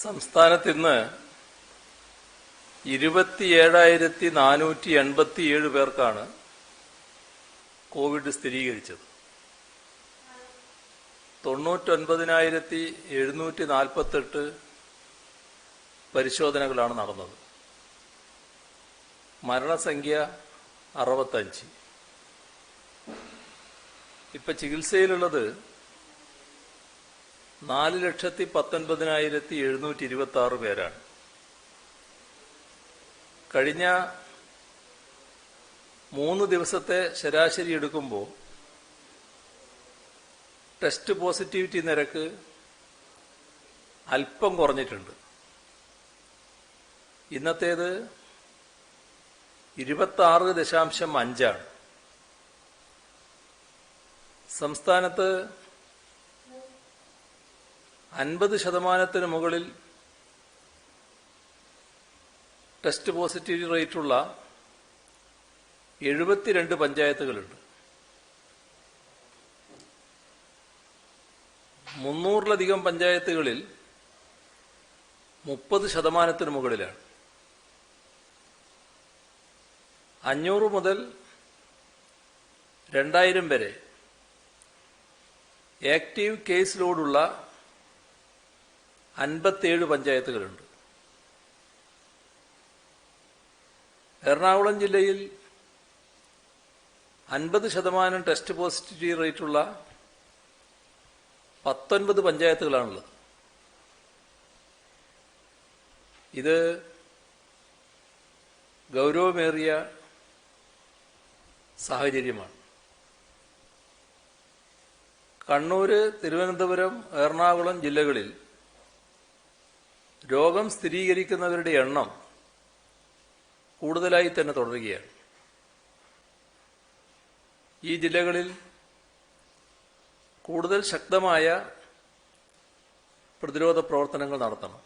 സംസ്ഥാനത്ത് ഇന്ന് 27,487 പേർക്കാണ് കോവിഡ് സ്ഥിരീകരിച്ചത്. 99,748 പരിശോധനകളാണ് നടന്നത്. മരണസംഖ്യ 65. ഇപ്പൊ ചികിത്സയിലുള്ളത് 4,19,726 പേരാണ്. കഴിഞ്ഞ 3 ദിവസത്തെ ശരാശരി എടുക്കുമ്പോൾ ടെസ്റ്റ് പോസിറ്റിവിറ്റി നിരക്ക് അല്പം കുറഞ്ഞിട്ടുണ്ട്. ഇന്നത്തേത് 26.5 ആണ്. സംസ്ഥാനത്ത് 50% മുകളിൽ ടെസ്റ്റ് പോസിറ്റിവിറ്റി റേറ്റുള്ള 72 പഞ്ചായത്തുകളുണ്ട്. 300-ലധികം പഞ്ചായത്തുകളിൽ 30% മുകളിലാണ്. 500 മുതൽ 2000 വരെ ആക്റ്റീവ് കേസ് ലോഡുള്ള 57 പഞ്ചായത്തുകളുണ്ട്. എറണാകുളം ജില്ലയിൽ 50% ടെസ്റ്റ് പോസിറ്റിവിറ്റി റേറ്റുള്ള 19 പഞ്ചായത്തുകളാണുള്ളത്. ഇത് ഗൗരവമേറിയ സാഹചര്യമാണ്. കണ്ണൂർ, തിരുവനന്തപുരം, എറണാകുളം ജില്ലകളിൽ രോഗം സ്ഥിരീകരിക്കുന്നവരുടെ എണ്ണം കൂടുതലായി തന്നെ തുടരുകയാണ്. ഈ ജില്ലകളിൽ കൂടുതൽ ശക്തമായ പ്രതിരോധ പ്രവർത്തനങ്ങൾ നടത്തണം.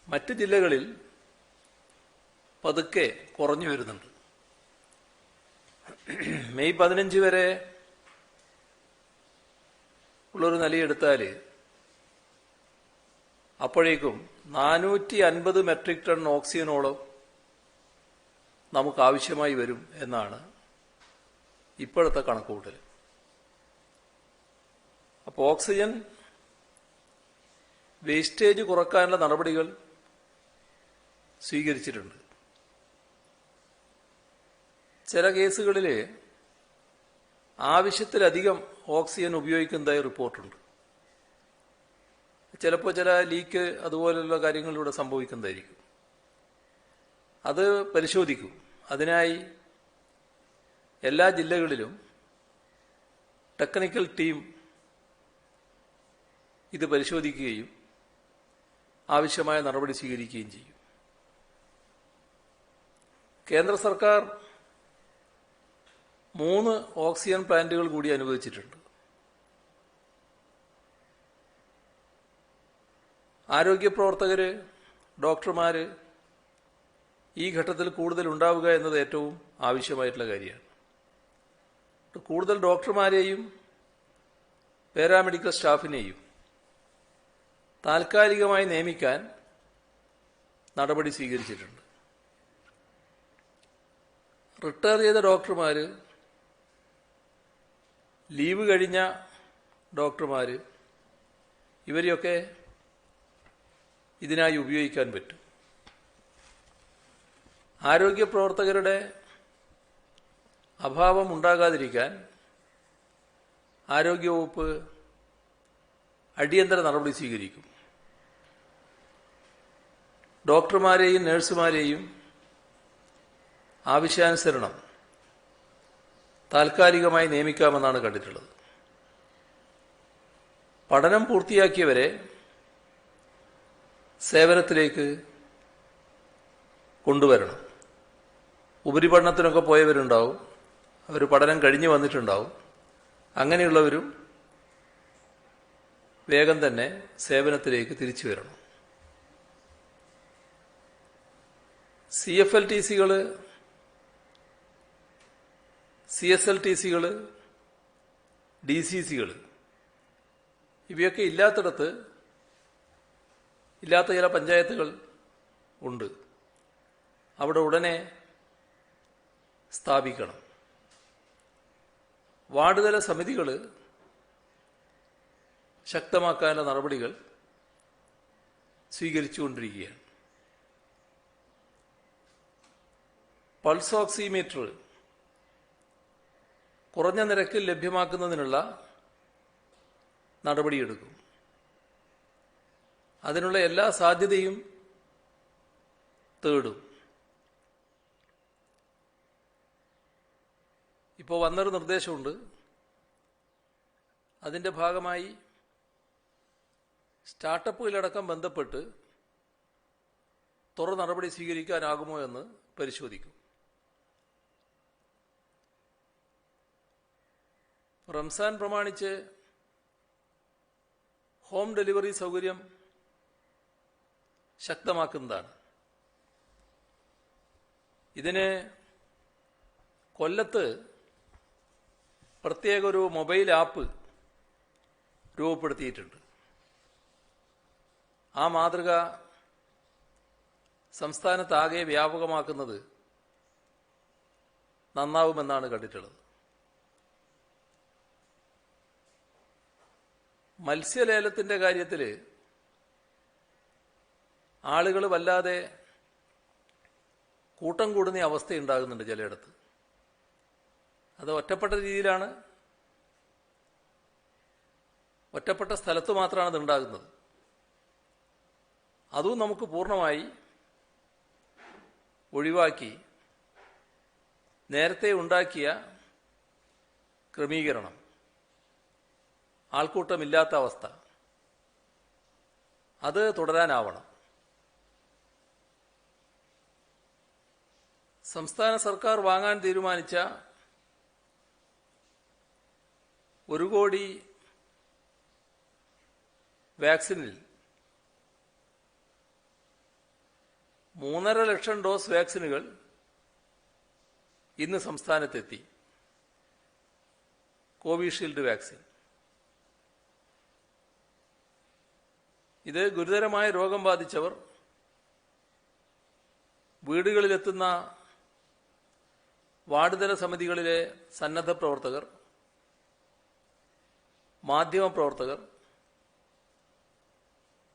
മറ്റ് ജില്ലകളിൽ പതുക്കെ കുറഞ്ഞു വരുന്നുണ്ട്. മെയ് 15 വരെ ഉള്ളൊരു നിലയെടുത്താൽ അപ്പോഴേക്കും 450 മെട്രിക് ടൺ ഓക്സിജനോളം നമുക്ക് ആവശ്യമായി വരും എന്നാണ് ഇപ്പോഴത്തെ കണക്കുകൂട്ടൽ. അപ്പോൾ ഓക്സിജൻ വേസ്റ്റേജ് കുറക്കാനുള്ള നടപടികൾ സ്വീകരിച്ചിട്ടുണ്ട്. ചില കേസുകളിൽ ആവശ്യത്തിലധികം ഓക്സിജൻ ഉപയോഗിക്കുന്നതായി റിപ്പോർട്ടുണ്ട്. ചിലപ്പോൾ ചില ലീക്ക് അതുപോലുള്ള കാര്യങ്ങളിലൂടെ സംഭവിക്കുന്നതായിരിക്കും. അത് പരിശോധിക്കും. അതിനായി എല്ലാ ജില്ലകളിലും ടെക്നിക്കൽ ടീം ഇത് പരിശോധിക്കുകയും ആവശ്യമായ നടപടി സ്വീകരിക്കുകയും ചെയ്യും. കേന്ദ്ര സർക്കാർ 3 ഓക്സിജൻ പ്ലാന്റുകൾ കൂടി അനുവദിച്ചിട്ടുണ്ട്. ആരോഗ്യ പ്രവർത്തകര്, ഡോക്ടർമാര് ഈ ഘട്ടത്തിൽ കൂടുതൽ ഉണ്ടാവുക എന്നത് ഏറ്റവും ആവശ്യമായിട്ടുള്ള കാര്യമാണ്. കൂടുതൽ ഡോക്ടർമാരെയും പാരാമെഡിക്കൽ സ്റ്റാഫിനെയും താൽക്കാലികമായി നിയമിക്കാൻ നടപടി സ്വീകരിച്ചിട്ടുണ്ട്. റിട്ടയർ ചെയ്ത ഡോക്ടർമാര്, ലീവ് കഴിഞ്ഞ ഡോക്ടർമാര്, ഇവരെയൊക്കെ ഇതിനായി ഉപയോഗിക്കാൻ പറ്റും. ആരോഗ്യ പ്രവർത്തകരുടെ അഭാവം ഉണ്ടാകാതിരിക്കാൻ ആരോഗ്യവകുപ്പ് അടിയന്തര നടപടി സ്വീകരിക്കും. ഡോക്ടർമാരെയും നഴ്സുമാരെയും ആവശ്യാനുസരണം താൽക്കാലികമായി നിയമിക്കാമെന്നാണ് കണ്ടിട്ടുള്ളത്. പഠനം പൂർത്തിയാക്കിയവരെ സേവനത്തിലേക്ക് കൊണ്ടുവരണം. ഉപരിപഠനത്തിനൊക്കെ പോയവരുണ്ടാവും, അവർ പഠനം കഴിഞ്ഞ് വന്നിട്ടുണ്ടാവും. അങ്ങനെയുള്ളവരും വേഗം തന്നെ സേവനത്തിലേക്ക് തിരിച്ചു വരണം. CFLTC-കൾ, CSLTC-കൾ, DCC-കൾ ഇവയൊക്കെ ഇല്ലാത്തിടത്ത് ഇല്ലാത്ത ചില പഞ്ചായത്തുകൾ ഉണ്ട്. അവിടെ ഉടനെ സ്ഥാപിക്കണം. വാർഡ് തല സമിതികൾ ശക്തമാക്കാനുള്ള നടപടികൾ സ്വീകരിച്ചുകൊണ്ടിരിക്കുകയാണ്. പൾസ് ഓക്സിമീറ്റർ കുറഞ്ഞ നിരക്കിൽ ലഭ്യമാക്കുന്നതിനുള്ള നടപടിയെടുക്കും. അതിനുള്ള എല്ലാ സാധ്യതയും തേടും. ഇപ്പോൾ വന്നൊരു നിർദ്ദേശമുണ്ട്. അതിൻ്റെ ഭാഗമായി സ്റ്റാർട്ടപ്പുകളടക്കം ബന്ധപ്പെട്ട് തുറ നടപടി സ്വീകരിക്കാനാകുമോ എന്ന് പരിശോധിക്കും. റംസാൻ പ്രമാണിച്ച് ഹോം ഡെലിവറി സൗകര്യം ശക്തമാക്കുന്നതാണ്. ഇതിന് കൊല്ലത്ത് പ്രത്യേക ഒരു മൊബൈൽ ആപ്പ് രൂപപ്പെടുത്തിയിട്ടുണ്ട്. ആ മാതൃക സംസ്ഥാനത്താകെ വ്യാപകമാക്കുന്നത് നന്നാവുമെന്നാണ് കണ്ടിട്ടുള്ളത്. മത്സ്യലേലത്തിൻ്റെ കാര്യത്തിൽ ആളുകൾ വല്ലാതെ കൂട്ടം കൂടുന്ന അവസ്ഥയുണ്ടാകുന്നുണ്ട് ചിലയിടത്ത്. അത് ഒറ്റപ്പെട്ട രീതിയിലാണ്, ഒറ്റപ്പെട്ട സ്ഥലത്ത് മാത്രമാണ് അത് ഉണ്ടാകുന്നത്. അതും നമുക്ക് പൂർണ്ണമായി ഒഴിവാക്കി നേരത്തെ ഉണ്ടാക്കിയ ക്രമീകരണം, ആൾക്കൂട്ടമില്ലാത്ത അവസ്ഥ, അത് തുടരാനാവണം. സംസ്ഥാന സർക്കാർ വാങ്ങാൻ തീരുമാനിച്ച 1 കോടി വാക്സിനിൽ 3.5 ലക്ഷം ഡോസ് വാക്സിനുകൾ ഇന്ന് സംസ്ഥാനത്തെത്തി. Covishield vaccine. ഇത് ഗുരുതരമായ രോഗം ബാധിച്ചവർ, വീടുകളിലെത്തുന്ന വാർഡുതല സമിതികളിലെ സന്നദ്ധ പ്രവർത്തകർ, മാധ്യമപ്രവർത്തകർ,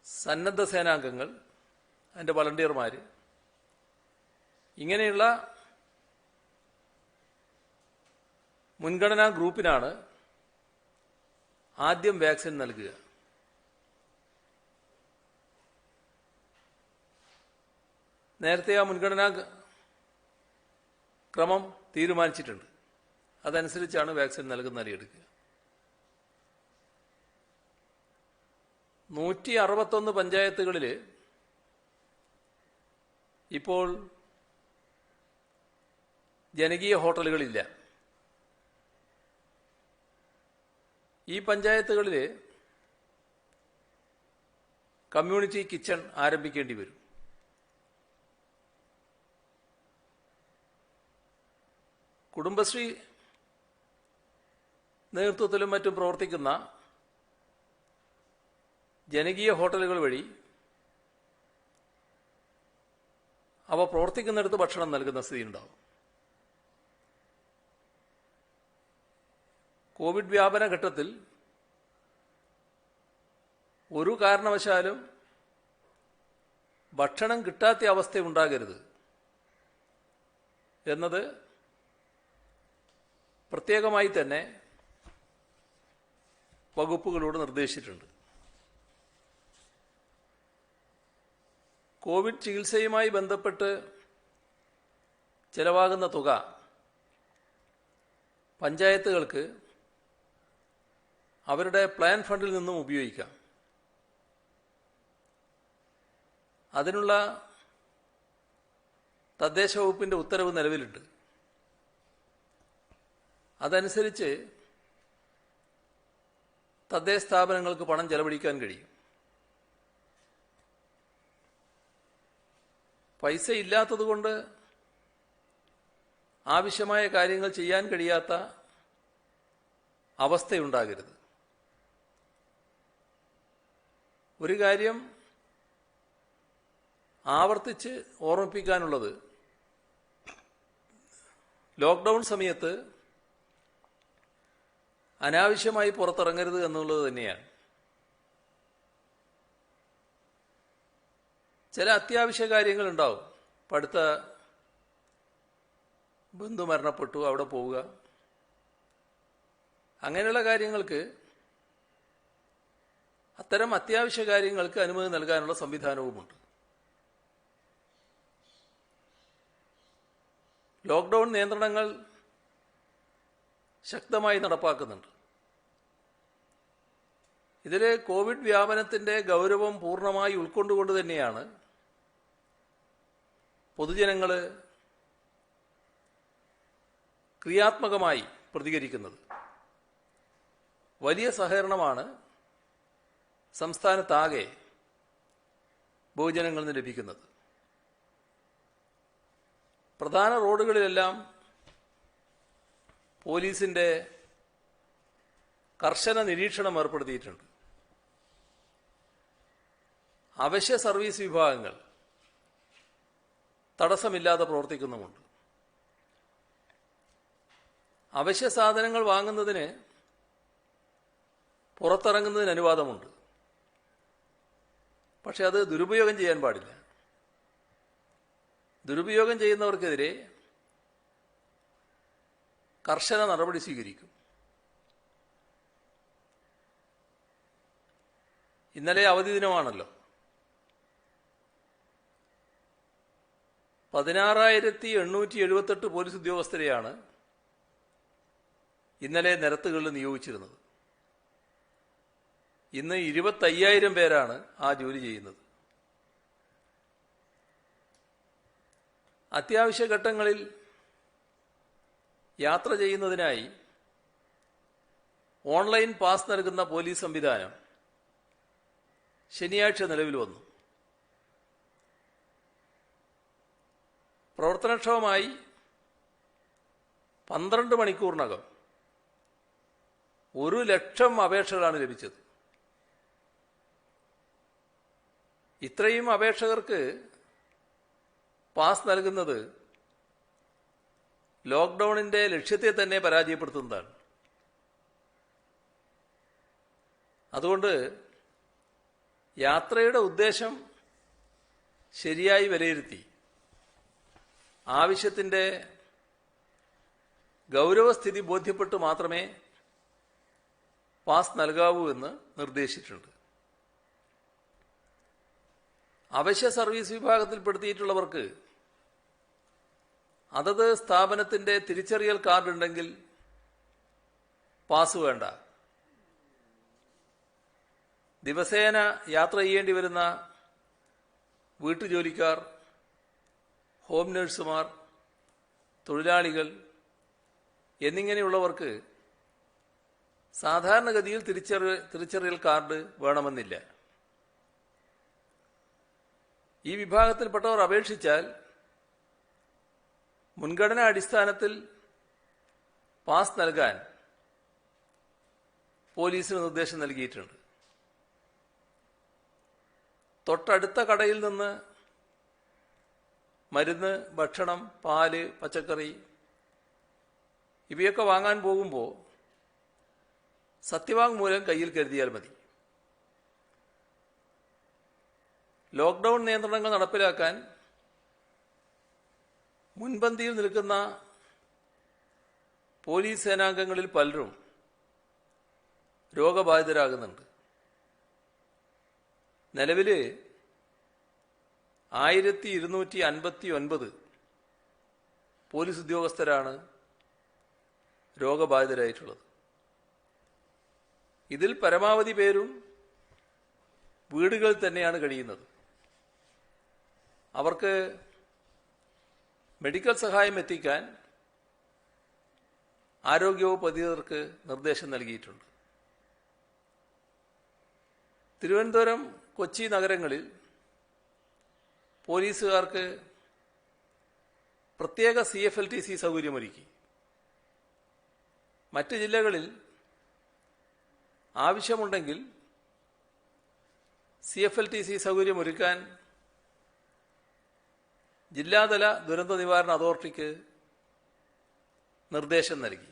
സന്നദ്ധ സേനാംഗങ്ങൾ, അതിൻ്റെ വളണ്ടിയർമാർ, ഇങ്ങനെയുള്ള മുൻഗണനാ ഗ്രൂപ്പിനാണ് ആദ്യം വാക്സിൻ നൽകുക. നേരത്തെ ആ മുൻഗണനാ ക്രമം തീരുമാനിച്ചിട്ടുണ്ട്. അതനുസരിച്ചാണ് വാക്സിൻ നൽകുന്ന എടുക്കുക. 161 പഞ്ചായത്തുകളിൽ ഇപ്പോൾ ജനകീയ ഹോട്ടലുകളില്ല. ഈ പഞ്ചായത്തുകളിൽ കമ്മ്യൂണിറ്റി കിച്ചൺ ആരംഭിക്കേണ്ടി വരും. കുടുംബശ്രീ നേതൃത്വത്തിലും മറ്റും പ്രവർത്തിക്കുന്ന ജനകീയ ഹോട്ടലുകൾ വഴി അവ പ്രവർത്തിക്കുന്നിടത്ത് ഭക്ഷണം നൽകുന്ന സ്ഥിതി ഉണ്ടാവും. കോവിഡ് വ്യാപന ഘട്ടത്തിൽ ഒരു കാരണവശാലും ഭക്ഷണം കിട്ടാത്ത അവസ്ഥ ഉണ്ടാകരുത് എന്നത് പ്രത്യേകമായി തന്നെ വകുപ്പുകളോട് നിർദ്ദേശിച്ചിട്ടുണ്ട്. കോവിഡ് ചികിത്സയുമായി ബന്ധപ്പെട്ട് ചെലവാകുന്ന തുക പഞ്ചായത്തുകൾക്ക് അവരുടെ പ്ലാൻ ഫണ്ടിൽ നിന്നും ഉപയോഗിക്കാം. അതിനുള്ള തദ്ദേശ വകുപ്പിൻ്റെ ഉത്തരവ് നിലവിലുണ്ട്. അതനുസരിച്ച് തദ്ദേശ സ്ഥാപനങ്ങൾക്ക് പണം ചെലവഴിക്കാൻ കഴിയും. പൈസ ഇല്ലാത്തതുകൊണ്ട് ആവശ്യമായ കാര്യങ്ങൾ ചെയ്യാൻ കഴിയാത്ത അവസ്ഥയുണ്ടാകരുത്. ഒരു കാര്യം ആവർത്തിച്ച് ഓർമ്മിപ്പിക്കാനുള്ളത് ലോക്ക്ഡൗൺ സമയത്ത് അനാവശ്യമായി പുറത്തിറങ്ങരുത് എന്നുള്ളത് തന്നെയാണ്. ചില അത്യാവശ്യ കാര്യങ്ങളുണ്ടാവും. ഇപ്പം അടുത്ത ബന്ധു മരണപ്പെട്ടു, അവിടെ പോവുക, അങ്ങനെയുള്ള കാര്യങ്ങൾക്ക്, അത്തരം അത്യാവശ്യ കാര്യങ്ങൾക്ക് അനുമതി നൽകാനുള്ള സംവിധാനവുമുണ്ട്. ലോക്ക്ഡൗൺ നിയന്ത്രണങ്ങൾ ശക്തമായി നടപ്പാക്കുന്നുണ്ട്. ഇതിൽ കോവിഡ് വ്യാപനത്തിൻ്റെ ഗൗരവം പൂർണ്ണമായി ഉൾക്കൊണ്ടുകൊണ്ട് തന്നെയാണ് പൊതുജനങ്ങൾ ക്രിയാത്മകമായി പ്രതികരിക്കുന്നത്. വലിയ സഹകരണമാണ് സംസ്ഥാനത്താകെ ബഹുജനങ്ങളിൽ നിന്ന് ലഭിക്കുന്നത്. പ്രധാന റോഡുകളിലെല്ലാം പോലീസിൻ്റെ കർശന നിരീക്ഷണം ഏർപ്പെടുത്തിയിട്ടുണ്ട്. അവശ്യ സർവീസ് വിഭാഗങ്ങൾ തടസ്സമില്ലാതെ പ്രവർത്തിക്കുന്നുമുണ്ട്. അവശ്യ സാധനങ്ങൾ വാങ്ങുന്നതിന് പുറത്തിറങ്ങുന്നതിന് അനുവാദമുണ്ട്. പക്ഷെ അത് ദുരുപയോഗം ചെയ്യാൻ പാടില്ല. ദുരുപയോഗം ചെയ്യുന്നവർക്കെതിരെ കർശന നടപടി സ്വീകരിക്കും. ഇന്നലെ അവധി ദിനമാണല്ലോ. 16,878 പോലീസ് ഉദ്യോഗസ്ഥരെയാണ് ഇന്നലെ നിരത്തുകളിൽ നിയോഗിച്ചിരുന്നത്. ഇന്ന് 25,000 പേരാണ് ആ ജോലി ചെയ്യുന്നത്. അത്യാവശ്യ ഘട്ടങ്ങളിൽ യാത്ര ചെയ്യുന്നതിനായി ഓൺലൈൻ പാസ് നൽകുന്ന പോലീസ് സംവിധാനം ശനിയാഴ്ച നിലവിൽ വന്നു. പ്രവർത്തനക്ഷമമായി 12 മണിക്കൂറിനകം 1,00,000 അപേക്ഷകളാണ് ലഭിച്ചത്. ഇത്രയും അപേക്ഷകർക്ക് പാസ് നൽകുന്നത് ലോക്ക്ഡൌണിന്റെ ലക്ഷ്യത്തെ തന്നെ പരാജയപ്പെടുത്തുന്നതാണ്. അതുകൊണ്ട് യാത്രയുടെ ഉദ്ദേശം ശരിയായി വിലയിരുത്തി ആവശ്യത്തിൻ്റെ ഗൗരവസ്ഥിതി ബോധ്യപ്പെട്ട് മാത്രമേ പാസ് നൽകാവൂ എന്ന് നിർദ്ദേശിച്ചിട്ടുണ്ട്. അവശ്യ സർവീസ് വിഭാഗത്തിൽപ്പെടുത്തിയിട്ടുള്ളവർക്ക് അതത് സ്ഥാപനത്തിൻ്റെ തിരിച്ചറിയൽ കാർഡ് ഉണ്ടെങ്കിൽ പാസ് വേണ്ട. ദിവസേന യാത്ര ചെയ്യേണ്ടി വരുന്ന വീട്ടുജോലിക്കാർ, ഹോം നഴ്സുമാർ, തൊഴിലാളികൾ എന്നിങ്ങനെയുള്ളവർക്ക് സാധാരണഗതിയിൽ തിരിച്ചറിയൽ കാർഡ് വേണമെന്നില്ല. ഈ വിഭാഗത്തിൽപ്പെട്ടവർ അപേക്ഷിച്ചാൽ മുൻഗണനാ അടിസ്ഥാനത്തിൽ പാസ് നൽകാൻ പോലീസിന് നിർദ്ദേശം നൽകിയിട്ടുണ്ട്. തൊട്ടടുത്ത കടയിൽ നിന്ന് മരുന്ന്, ഭക്ഷണം, പാല്, പച്ചക്കറി ഇവയൊക്കെ വാങ്ങാൻ പോകുമ്പോൾ സത്യവാങ്മൂലം കയ്യിൽ കരുതിയാൽ മതി. ലോക്ക്ഡൌൺ നിയന്ത്രണങ്ങൾ നടപ്പിലാക്കാൻ മുൻപന്തിയിൽ നിൽക്കുന്ന പോലീസ് സേനാംഗങ്ങളിൽ പലരും രോഗബാധിതരാകുന്നുണ്ട്. നിലവിൽ 1259 പോലീസ് ഉദ്യോഗസ്ഥരാണ് രോഗബാധിതരായിട്ടുള്ളത്. ഇതിൽ പരമാവധി പേരും വീടുകളിൽ തന്നെയാണ് കഴിയുന്നത്. അവർക്ക് മെഡിക്കൽ സഹായം എത്തിക്കാൻ ആരോഗ്യവകുപ്പ് അധികൃതർക്ക് നിർദ്ദേശം നൽകിയിട്ടുണ്ട്. തിരുവനന്തപുരം, കൊച്ചി നഗരങ്ങളിൽ പോലീസുകാർക്ക് പ്രത്യേക CFLTC സൗകര്യമൊരുക്കി. മറ്റ് ജില്ലകളിൽ ആവശ്യമുണ്ടെങ്കിൽ CFLTC സൗകര്യമൊരുക്കാൻ ജില്ലാതല ദുരന്ത നിവാരണ അതോറിറ്റിക്ക് നിർദ്ദേശം നൽകി.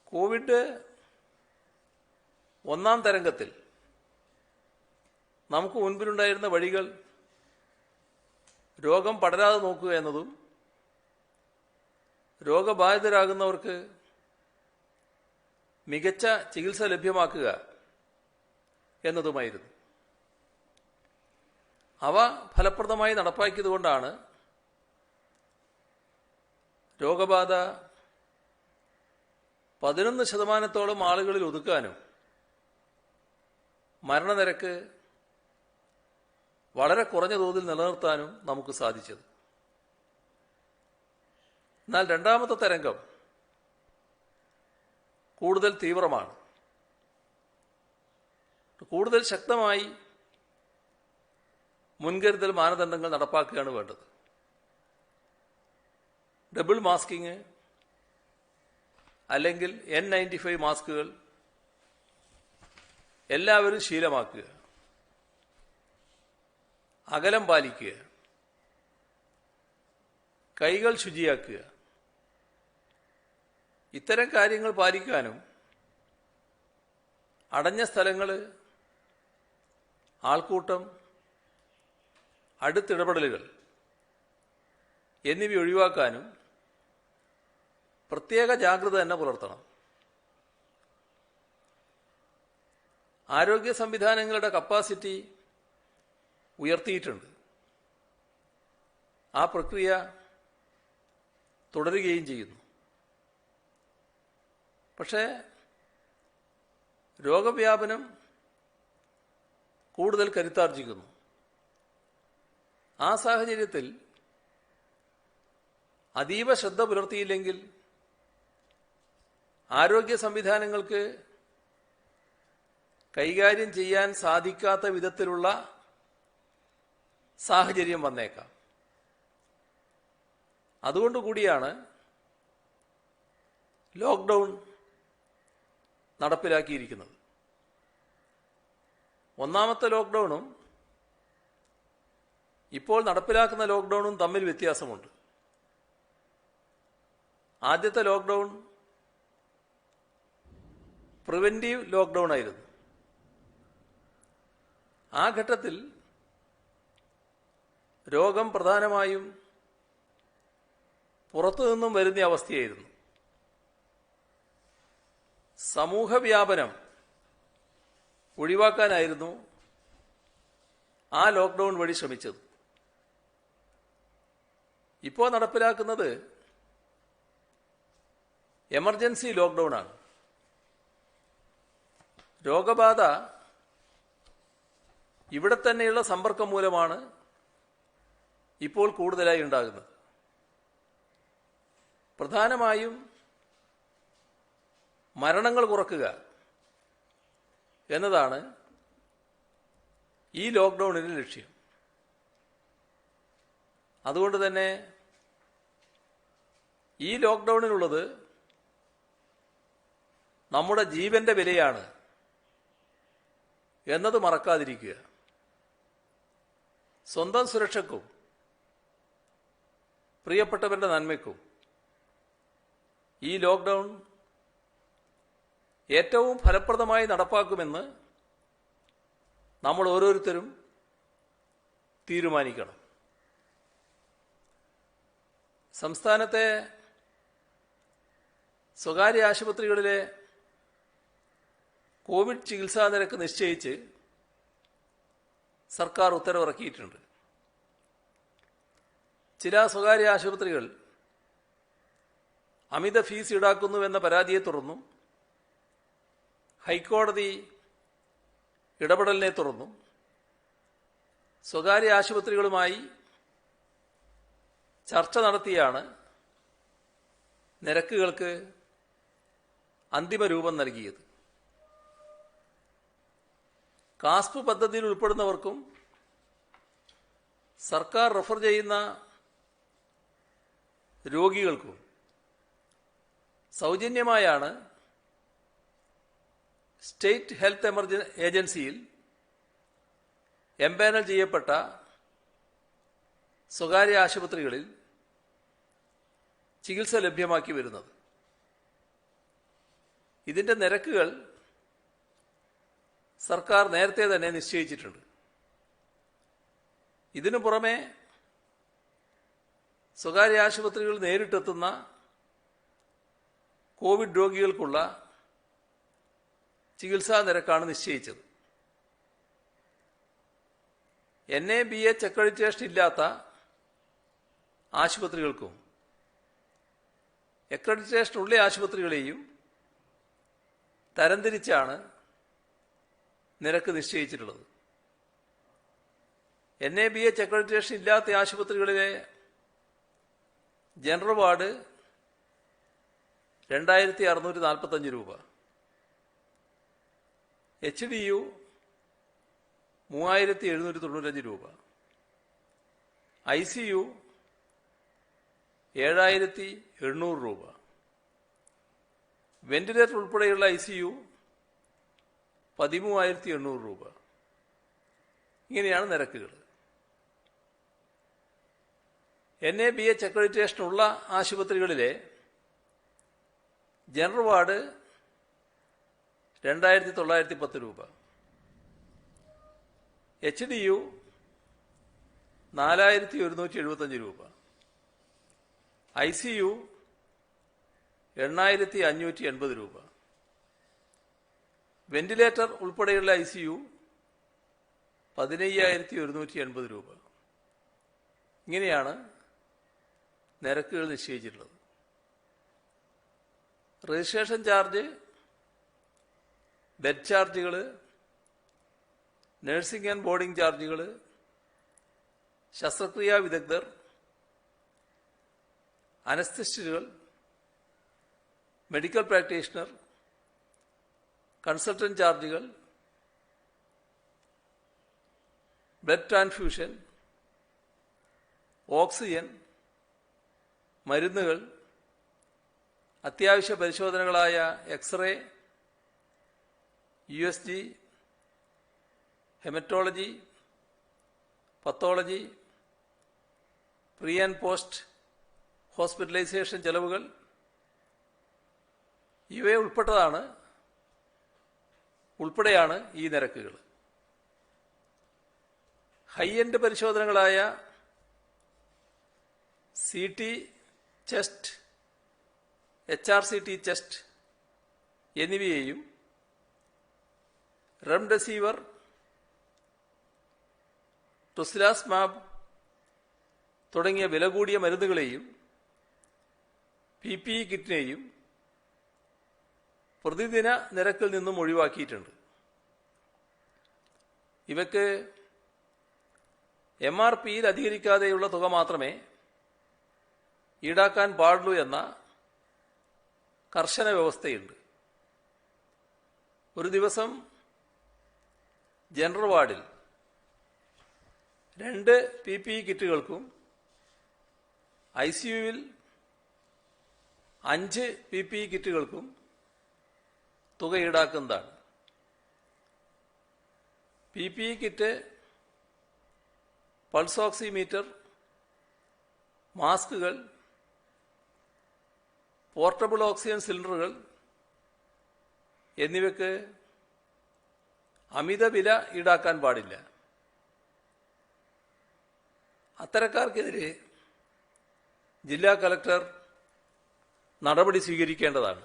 കോവിഡ് ഒന്നാം തരംഗത്തിൽ നമുക്ക് മുൻപിലുണ്ടായിരുന്ന വഴികൾ രോഗം പടരാതെ നോക്കുക എന്നതും രോഗബാധിതരാകുന്നവർക്ക് മികച്ച ചികിത്സ ലഭ്യമാക്കുക എന്നതുമായിരുന്നു. അവ ഫലപ്രദമായി നടപ്പാക്കിയതുകൊണ്ടാണ് രോഗബാധ 11% ആളുകളിൽ ഒതുക്കാനും മരണനിരക്ക് വളരെ കുറഞ്ഞ തോതിൽ നിലനിർത്താനും നമുക്ക് സാധിച്ചത്. എന്നാൽ രണ്ടാമത്തെ തരംഗം കൂടുതൽ തീവ്രമാണ്. കൂടുതൽ ശക്തമായി മുൻകരുതൽ മാനദണ്ഡങ്ങൾ നടപ്പാക്കുകയാണ് വേണ്ടത്. ഡബിൾ മാസ്കിങ് അല്ലെങ്കിൽ N95 മാസ്കുകൾ എല്ലാവരും ശീലമാക്കുക, അകലം പാലിക്കുക, കൈകൾ ശുചിയാക്കുക. ഇത്തരം കാര്യങ്ങൾ പാലിക്കാനും അടഞ്ഞ സ്ഥലങ്ങൾ, ആൾക്കൂട്ടം, അടുത്തിടപെടലുകൾ എന്നിവ ഒഴിവാക്കാനും പ്രത്യേക ജാഗ്രത തന്നെ പുലർത്തണം. ആരോഗ്യ സംവിധാനങ്ങളുടെ കപ്പാസിറ്റി ഉയർത്തിയിട്ടുണ്ട്. ആ പ്രക്രിയ തുടരുകയും ചെയ്യുന്നു. പക്ഷേ രോഗവ്യാപനം കൂടുതൽ കരുത്താർജിക്കുന്നു. ആ സാഹചര്യത്തിൽ അതീവ ശ്രദ്ധ പുലർത്തിയില്ലെങ്കിൽ ആരോഗ്യ സംവിധാനങ്ങൾക്ക് കൈകാര്യം ചെയ്യാൻ സാധിക്കാത്ത വിധത്തിലുള്ള സാഹചര്യം വന്നേക്കാം. അതുകൊണ്ടുകൂടിയാണ് ലോക്ക്ഡൗൺ നടപ്പിലാക്കിയിരിക്കുന്നത്. ഒന്നാമത്തെ ലോക്ക്ഡൗണും ഇപ്പോൾ നടപ്പിലാക്കുന്ന ലോക്ക്ഡൗണും തമ്മിൽ വ്യത്യാസമുണ്ട്. ആദ്യത്തെ ലോക്ക്ഡൗൺ പ്രിവെന്റീവ് ലോക്ക്ഡൗൺ ആയിരുന്നു. ആ ഘട്ടത്തിൽ രോഗം പ്രധാനമായും പുറത്തുനിന്നും വരുന്ന അവസ്ഥയായിരുന്നു. സമൂഹവ്യാപനം ഒഴിവാക്കാനായിരുന്നു ആ ലോക്ക്ഡൗൺ വഴി ശ്രമിച്ചത്. ഇപ്പോൾ നടപ്പിലാക്കുന്നത് എമർജൻസി ലോക്ക്ഡൗൺ ആണ്. രോഗബാധ ഇവിടെ തന്നെയുള്ള സമ്പർക്കം മൂലമാണ് ഇപ്പോൾ കൂടുതലായി ഉണ്ടാകുന്നത്. പ്രധാനമായും മരണങ്ങൾ കുറയ്ക്കുക എന്നതാണ് ഈ ലോക്ക്ഡൗണിന്റെ ലക്ഷ്യം. അതുകൊണ്ട് തന്നെ ഈ ലോക്ക്ഡൗണിനുള്ളത് നമ്മുടെ ജീവന്റെ വിലയാണ് എന്നത് മറക്കാതിരിക്കുക. സ്വന്തം സുരക്ഷയ്ക്കും പ്രിയപ്പെട്ടവരുടെ നന്മയ്ക്കും ഈ ലോക്ക്ഡൗൺ ഏറ്റവും ഫലപ്രദമായി നടപ്പാക്കുമെന്ന് നമ്മൾ ഓരോരുത്തരും തീരുമാനിക്കണം. സംസ്ഥാനത്തെ സ്വകാര്യ ആശുപത്രികളിലെ കോവിഡ് ചികിത്സാ നിരക്ക് നിശ്ചയിച്ച് സർക്കാർ ഉത്തരവിറക്കിയിട്ടുണ്ട്. ചില സ്വകാര്യ ആശുപത്രികൾ അമിത ഫീസ് ഈടാക്കുന്നുവെന്ന പരാതിയെ തുടർന്നും ഹൈക്കോടതി ഇടപെടലിനെ തുടർന്നും സ്വകാര്യ ആശുപത്രികളുമായി ചർച്ച നടത്തിയാണ് നിരക്കുകൾക്ക് അന്തിമ രൂപം നൽകിയത്. കാസ്പ് പദ്ധതിയിൽ ഉൾപ്പെടുന്നവർക്കും സർക്കാർ റെഫർ ചെയ്യുന്ന രോഗികൾക്കും സൗജന്യമായാണ് സ്റ്റേറ്റ് ഹെൽത്ത് ഏജൻസിയിൽ എംപാനൽ ചെയ്യപ്പെട്ട സ്വകാര്യ ആശുപത്രികളിൽ ചികിത്സ ലഭ്യമാക്കി വരുന്നത്. ഇതിൻ്റെ നിരക്കുകൾ സർക്കാർ നേരത്തെ തന്നെ നിശ്ചയിച്ചിട്ടുണ്ട്. ഇതിനു പുറമെ സ്വകാര്യ ആശുപത്രികൾ നേരിട്ടെത്തുന്ന കോവിഡ് രോഗികൾക്കുള്ള ചികിത്സാ നിരക്കാണ് നിശ്ചയിച്ചത്. NABH അക്രഡിറ്റേഷൻ ഇല്ലാത്ത ആശുപത്രികൾക്കും അക്രഡിറ്റേഷനുള്ള ആശുപത്രികളെയും തരംതിരിച്ചാണ് നിരക്ക് നിശ്ചയിച്ചിട്ടുള്ളത്. NABH അക്രഡിറ്റേഷൻ ഇല്ലാത്ത ആശുപത്രികളിലെ ജനറൽ വാർഡ് 2645 രൂപ, HDU 3795 രൂപ, ICU 7800 രൂപ, വെന്റിലേറ്റർ ഉൾപ്പെടെയുള്ള ICU 13800 രൂപ. ഇങ്ങനെയാണ് നിരക്കുകൾ. NABH അക്രഡിറ്റേഷനുള്ള ആശുപത്രികളിലെ ജനറൽ വാർഡ് 2910 രൂപ, HDU 4175 രൂപ, ICU 8580 രൂപ, വെന്റിലേറ്റർ ഉൾപ്പെടെയുള്ള ICU 15180 രൂപ. ഇങ്ങനെയാണ് നിരക്കുകൾ നിശ്ചയിച്ചിട്ടുള്ളത്. രജിസ്ട്രേഷൻ ചാർജ്, ബെഡ് ചാർജുകൾ, നഴ്സിംഗ് ആൻഡ് ബോർഡിംഗ് ചാർജുകൾ, ശസ്ത്രക്രിയാ വിദഗ്ധർ, അനസ്തറ്റിസ്റ്റുകൾ, മെഡിക്കൽ പ്രാക്ടീഷണർ, കൺസൾട്ടന്റ് ചാർജുകൾ, ബ്ലഡ് ട്രാൻസ്ഫ്യൂഷൻ, ഓക്സിജൻ, മരുന്നുകൾ, അത്യാവശ്യ പരിശോധനകളായ X-ray, USG, haematology, pathology, pre and post hospitalisation ചെലവുകൾ ഇവയെ ഉൾപ്പെടെയാണ് ഈ നിരക്കുകൾ. ഹൈ എൻഡ് പരിശോധനകളായ CT ചെസ്റ്റ്, HRCT ചെസ്റ്റ് എന്നിവയെയും റെംഡെസിവിർ, ടൊസിലാസ്മാബ് തുടങ്ങിയ വില കൂടിയ മരുന്നുകളെയും PPE കിറ്റിനെയും പ്രതിദിന നിരക്കിൽ നിന്നും ഒഴിവാക്കിയിട്ടുണ്ട്. ഇവയ്ക്ക് MRPയിൽ അധികരിക്കാതെയുള്ള തുക മാത്രമേ ഈടാക്കാൻ പാടുള്ളൂ എന്ന കർശന വ്യവസ്ഥയുണ്ട്. ഒരു ദിവസം ജനറൽ വാർഡിൽ 2 PPE കിറ്റുകൾക്കും ICUവിൽ 5 PPE കിറ്റുകൾക്കും തുക ഈടാക്കുന്നതാണ്. PPE കിറ്റ്, പൾസ് ഓക്സിമീറ്റർ, മാസ്കുകൾ, പോർട്ടബിൾ ഓക്സിജൻ സിലിണ്ടറുകൾ എന്നിവയ്ക്ക് അമിത വില ഈടാക്കാൻ പാടില്ല. അത്തരക്കാർക്കെതിരെ ജില്ലാ കലക്ടർ നടപടി സ്വീകരിക്കേണ്ടതാണ്.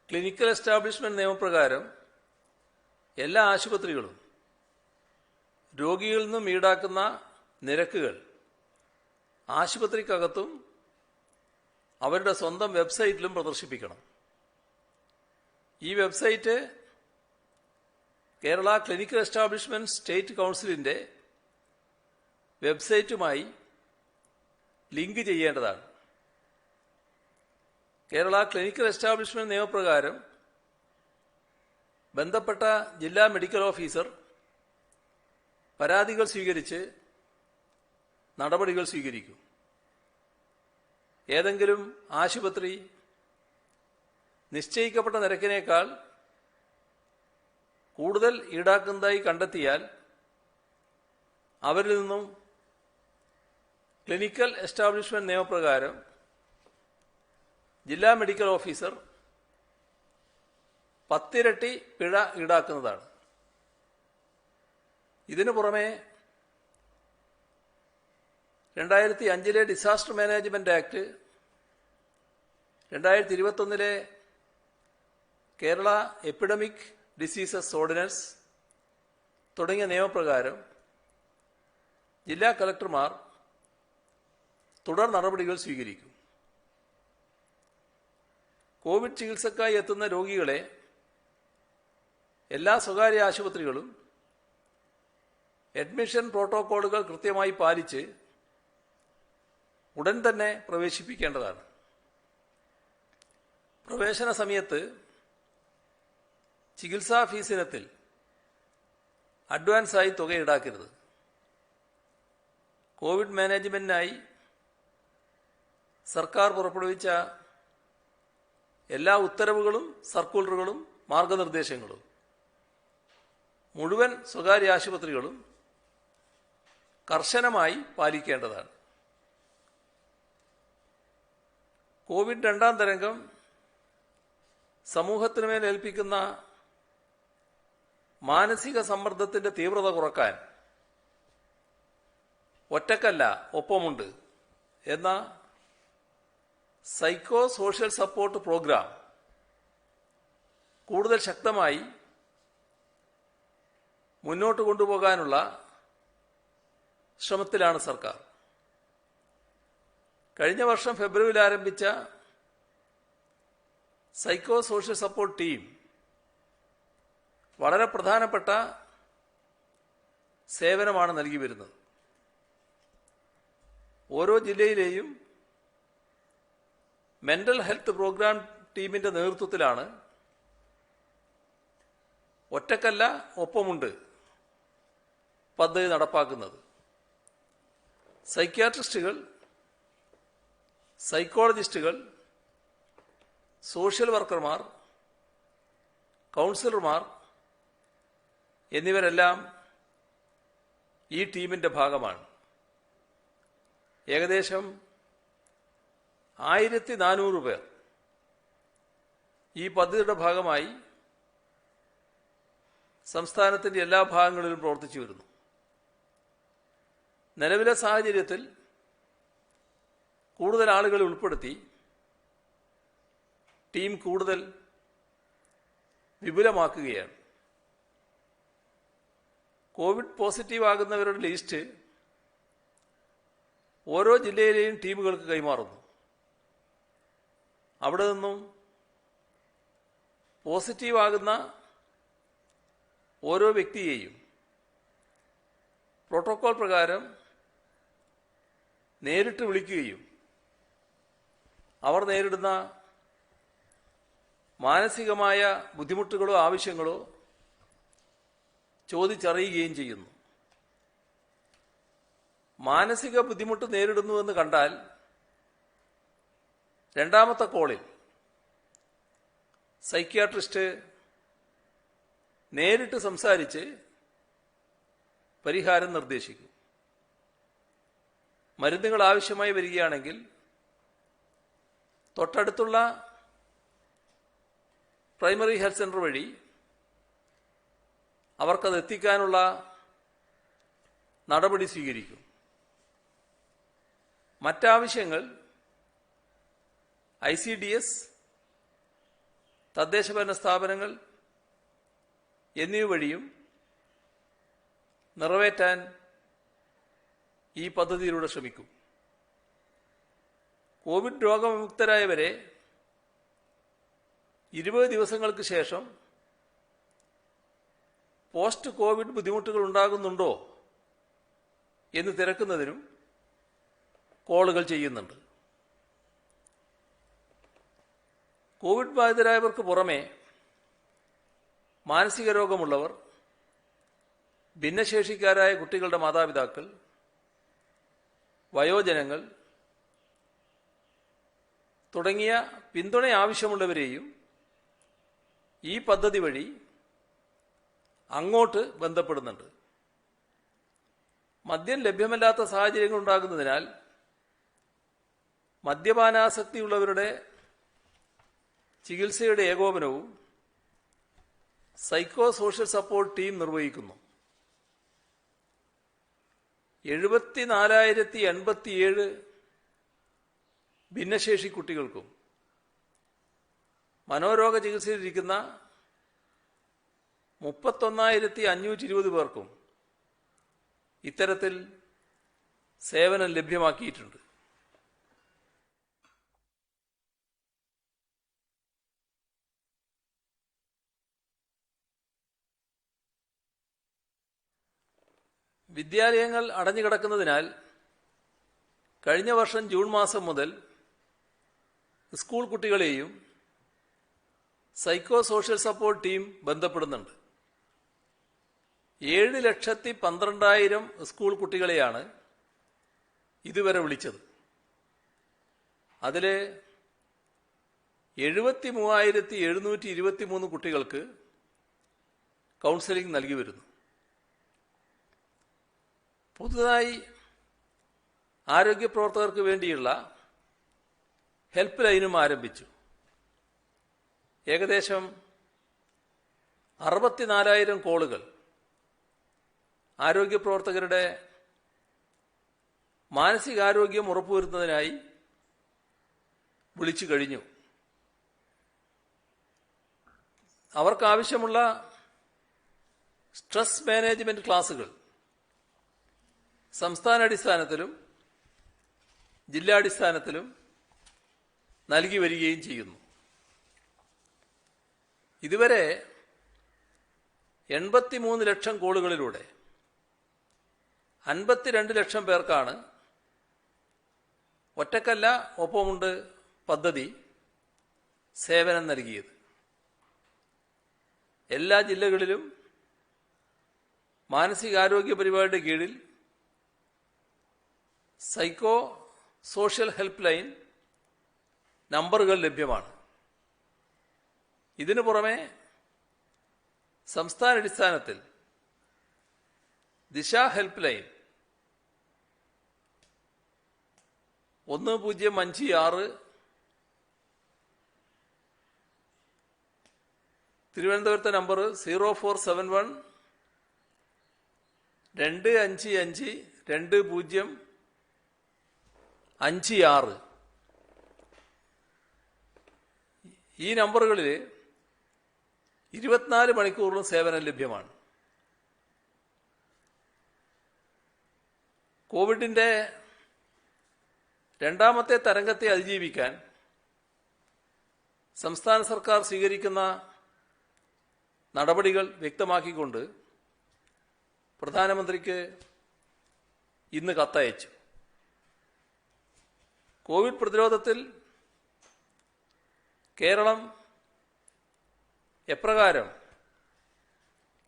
ക്ലിനിക്കൽ എസ്റ്റാബ്ലിഷ്മെന്റ് നിയമപ്രകാരം എല്ലാ ആശുപത്രികളും രോഗികളിൽ നിന്നും ഈടാക്കുന്ന നിരക്കുകൾ ആശുപത്രിക്കകത്തും അവരുടെ സ്വന്തം വെബ്സൈറ്റിലും പ്രദർശിപ്പിക്കണം. ഈ website Kerala clinical establishment state കൗൺസിലിന്റെ വെബ്സൈറ്റുമായി ലിങ്ക് ചെയ്യേണ്ടതാണ്. കേരള ക്ലിനിക്കൽ എസ്റ്റാബ്ലിഷ്മെന്റ് നിയമപ്രകാരം ബന്ധപ്പെട്ട ജില്ലാ മെഡിക്കൽ ഓഫീസർ പരാതികൾ സ്വീകരിച്ച് നടപടികൾ സ്വീകരിക്കും. ഏതെങ്കിലും ആശുപത്രി നിശ്ചയിക്കപ്പെട്ട നിരക്കിനേക്കാൾ കൂടുതൽ ഈടാക്കുന്നതായി കണ്ടെത്തിയാൽ അവരിൽ നിന്നും ക്ലിനിക്കൽ എസ്റ്റാബ്ലിഷ്മെന്റ് നിയമപ്രകാരം ജില്ലാ മെഡിക്കൽ ഓഫീസർ 10 ഇരട്ടി പിഴ ഈടാക്കുന്നതാണ്. ഇതിനു പുറമെ 2005 disaster management act, 2021 Kerala epidemic diseases ordinance തുടങ്ങിയ നിയമപ്രകാരം ജില്ലാ കളക്ടർമാർ തുടർ നടപടികൾ സ്വീകരിക്കും. കോവിഡ് ചികിത്സക്കായി എത്തുന്ന രോഗികളെ എല്ലാ സ്വകാര്യ ആശുപത്രികളും അഡ്മിഷൻ പ്രോട്ടോക്കോളുകൾ കൃത്യമായി പാലിച്ച് ഉടൻ തന്നെ പ്രവേശിപ്പിക്കേണ്ടതാണ്. പ്രവേശന സമയത്ത് ചികിത്സാ ഫീസ് ഇനത്തിൽ അഡ്വാൻസായി തുക ഈടാക്കരുത്. കോവിഡ് മാനേജ്മെന്റിനായി സർക്കാർ പുറപ്പെടുവിച്ച എല്ലാ ഉത്തരവുകളും സർക്കുലറുകളും മാർഗനിർദ്ദേശങ്ങളും മുഴുവൻ സ്വകാര്യ ആശുപത്രികളും കർശനമായി പാലിക്കേണ്ടതാണ്. കോവിഡ് 2ാം തരംഗം സമൂഹത്തിനുമേൽ ഏൽപ്പിക്കുന്ന മാനസിക സമ്മർദ്ദത്തിന്റെ തീവ്രത കുറക്കാൻ ഒറ്റക്കല്ല ഒപ്പമുണ്ട് എന്ന സൈക്കോ സോഷ്യൽ സപ്പോർട്ട് പ്രോഗ്രാം കൂടുതൽ ശക്തമായി മുന്നോട്ട് കൊണ്ടുപോകാനുള്ള ശ്രമത്തിലാണ് സർക്കാർ. കഴിഞ്ഞ വർഷം ഫെബ്രുവരിയിൽ ആരംഭിച്ച സൈക്കോ സോഷ്യൽ സപ്പോർട്ട് ടീം വളരെ പ്രധാനപ്പെട്ട സേവനമാണ് നൽകി വരുന്നത്. ഓരോ ജില്ലയിലെയും മെന്റൽ ഹെൽത്ത് പ്രോഗ്രാം ടീമിന്റെ നേതൃത്വത്തിലാണ് ഒറ്റക്കല്ല ഒപ്പമുണ്ട് പദ്ധതി നടപ്പാക്കുന്നത്. സൈക്യാട്രിസ്റ്റുകൾ, സൈക്കോളജിസ്റ്റുകൾ, സോഷ്യൽ വർക്കർമാർ, കൗൺസിലർമാർ എന്നിവരെല്ലാം ഈ ടീമിന്റെ ഭാഗമാണ്. ഏകദേശം 1400 പേർ ഈ പദ്ധതിയുടെ ഭാഗമായി സംസ്ഥാനത്തിന്റെ എല്ലാ ഭാഗങ്ങളിലും പ്രവർത്തിച്ചു വരുന്നു. നിലവിലെ സാഹചര്യത്തിൽ കൂടുതൽ ആളുകളെ ഉൾപ്പെടുത്തി ടീം കൂടുതൽ വിപുലമാക്കുകയാണ്. കോവിഡ് പോസിറ്റീവ് ആകുന്നവരുടെ ലിസ്റ്റ് ഓരോ ജില്ലയിലെയും ടീമുകൾക്ക് കൈമാറുന്നു. അവിടെ നിന്നും പോസിറ്റീവ് ആകുന്ന ഓരോ വ്യക്തിയെയും പ്രോട്ടോകോൾ പ്രകാരം നേരിട്ട് വിളിക്കുകയും അവർ നേരിടുന്ന മാനസികമായ ബുദ്ധിമുട്ടുകളോ ആവശ്യങ്ങളോ ചോദിച്ചറിയുകയും ചെയ്യുന്നു. മാനസിക ബുദ്ധിമുട്ട് നേരിടുന്നുവെന്ന് കണ്ടാൽ രണ്ടാമത്തെ കോളിൽ സൈക്യാട്രിസ്റ്റ് നേരിട്ട് സംസാരിച്ച് പരിഹാരം നിർദ്ദേശിക്കും. മരുന്നുകൾ ആവശ്യമായി വരികയാണെങ്കിൽ തൊട്ടടുത്തുള്ള പ്രൈമറി ഹെൽത്ത് സെന്റർ വഴി അവർക്കത് എത്തിക്കാനുള്ള നടപടി സ്വീകരിക്കും. മറ്റാവശ്യങ്ങൾ ICDS, തദ്ദേശഭരണ സ്ഥാപനങ്ങൾ എന്നിവ വഴിയും നിറവേറ്റാൻ ഈ പദ്ധതിയിലൂടെ ശ്രമിക്കും. കോവിഡ് രോഗവിമുക്തരായവരെ 20 ദിവസങ്ങൾക്ക് ശേഷം പോസ്റ്റ് കോവിഡ് ബുദ്ധിമുട്ടുകൾ ഉണ്ടാകുന്നുണ്ടോ എന്ന് തിരക്കുന്നതിനും കോളുകൾ ചെയ്യുന്നുണ്ട്. കോവിഡ് ബാധിതരായവർക്ക് പുറമെ മാനസിക രോഗമുള്ളവർ, ഭിന്നശേഷിക്കാരായ കുട്ടികളുടെ മാതാപിതാക്കൾ, വയോജനങ്ങൾ തുടങ്ങിയ പിന്തുണ ആവശ്യമുള്ളവരെയും ഈ പദ്ധതി വഴി അങ്ങോട്ട് ബന്ധപ്പെടുന്നുണ്ട്. മദ്യം ലഭ്യമല്ലാത്ത സാഹചര്യങ്ങൾ ഉണ്ടാകുന്നതിനാൽ മദ്യപാനാസക്തിയുള്ളവരുടെ ചികിത്സയുടെ ഏകോപനവും സൈക്കോ സോഷ്യൽ സപ്പോർട്ട് ടീം നിർവഹിക്കുന്നു. 74,087 ഭിന്നശേഷി കുട്ടികൾക്കും മനോരോഗ ചികിത്സയിലിരിക്കുന്ന 31,520 പേർക്കും ഇത്തരത്തിൽ സേവനം ലഭ്യമാക്കിയിട്ടുണ്ട്. വിദ്യാലയങ്ങൾ അടഞ്ഞുകിടക്കുന്നതിനാൽ കഴിഞ്ഞ വർഷം ജൂൺ മാസം മുതൽ സ്കൂൾ കുട്ടികളെയും സൈക്കോ സോഷ്യൽ സപ്പോർട്ട് ടീം ബന്ധപ്പെടുന്നുണ്ട്. 7,12,000 സ്കൂൾ കുട്ടികളെയാണ് ഇതുവരെ വിളിച്ചത്. അതിൽ 73,723 കുട്ടികൾക്ക് കൗൺസിലിംഗ് നൽകി വരുന്നു. പുതുതായി ആരോഗ്യ പ്രവർത്തകർക്ക് വേണ്ടിയുള്ള ഹെൽപ്പ് ലൈനും ആരംഭിച്ചു. ഏകദേശം 64,000 കോളുകൾ ആരോഗ്യ പ്രവർത്തകരുടെ മാനസികാരോഗ്യം ഉറപ്പുവരുത്തുന്നതിനായി വിളിച്ചു കഴിഞ്ഞു. അവർക്കാവശ്യമുള്ള സ്ട്രെസ് മാനേജ്മെന്റ് ക്ലാസുകൾ സംസ്ഥാനാടിസ്ഥാനത്തിലും ജില്ലാടിസ്ഥാനത്തിലും നൽകി വരികയും ചെയ്യുന്നു. ഇതുവരെ 83 ലക്ഷം കോളുകളിലൂടെ 52 ലക്ഷം പേർക്കാണ് ഒറ്റക്കല്ല ഒപ്പമുണ്ട് പദ്ധതി സേവനം നൽകിയത്. എല്ലാ ജില്ലകളിലും മാനസികാരോഗ്യ പരിപാടിയുടെ കീഴിൽ സൈക്കോ സോഷ്യൽ ഹെൽപ്പ് ലൈൻ നമ്പറുകൾ ലഭ്യമാണ്. ഇതിനു പുറമെ സംസ്ഥാനാടിസ്ഥാനത്തിൽ ദിശ ഹെൽപ്പ് ലൈൻ 1056, തിരുവനന്തപുരത്തെ നമ്പർ 0471 255 2056. ഈ നമ്പറുകളിൽ 24 മണിക്കൂറിലും സേവനം ലഭ്യമാണ്. കോവിഡിന്റെ രണ്ടാമത്തെ തരംഗത്തെ അതിജീവിക്കാൻ സംസ്ഥാന സർക്കാർ സ്വീകരിക്കുന്ന നടപടികൾ വ്യക്തമാക്കിക്കൊണ്ട് പ്രധാനമന്ത്രിക്ക് ഇന്ന് കത്തയച്ചു. കോവിഡ് പ്രതിരോധത്തിൽ കേരളം എപ്രകാരം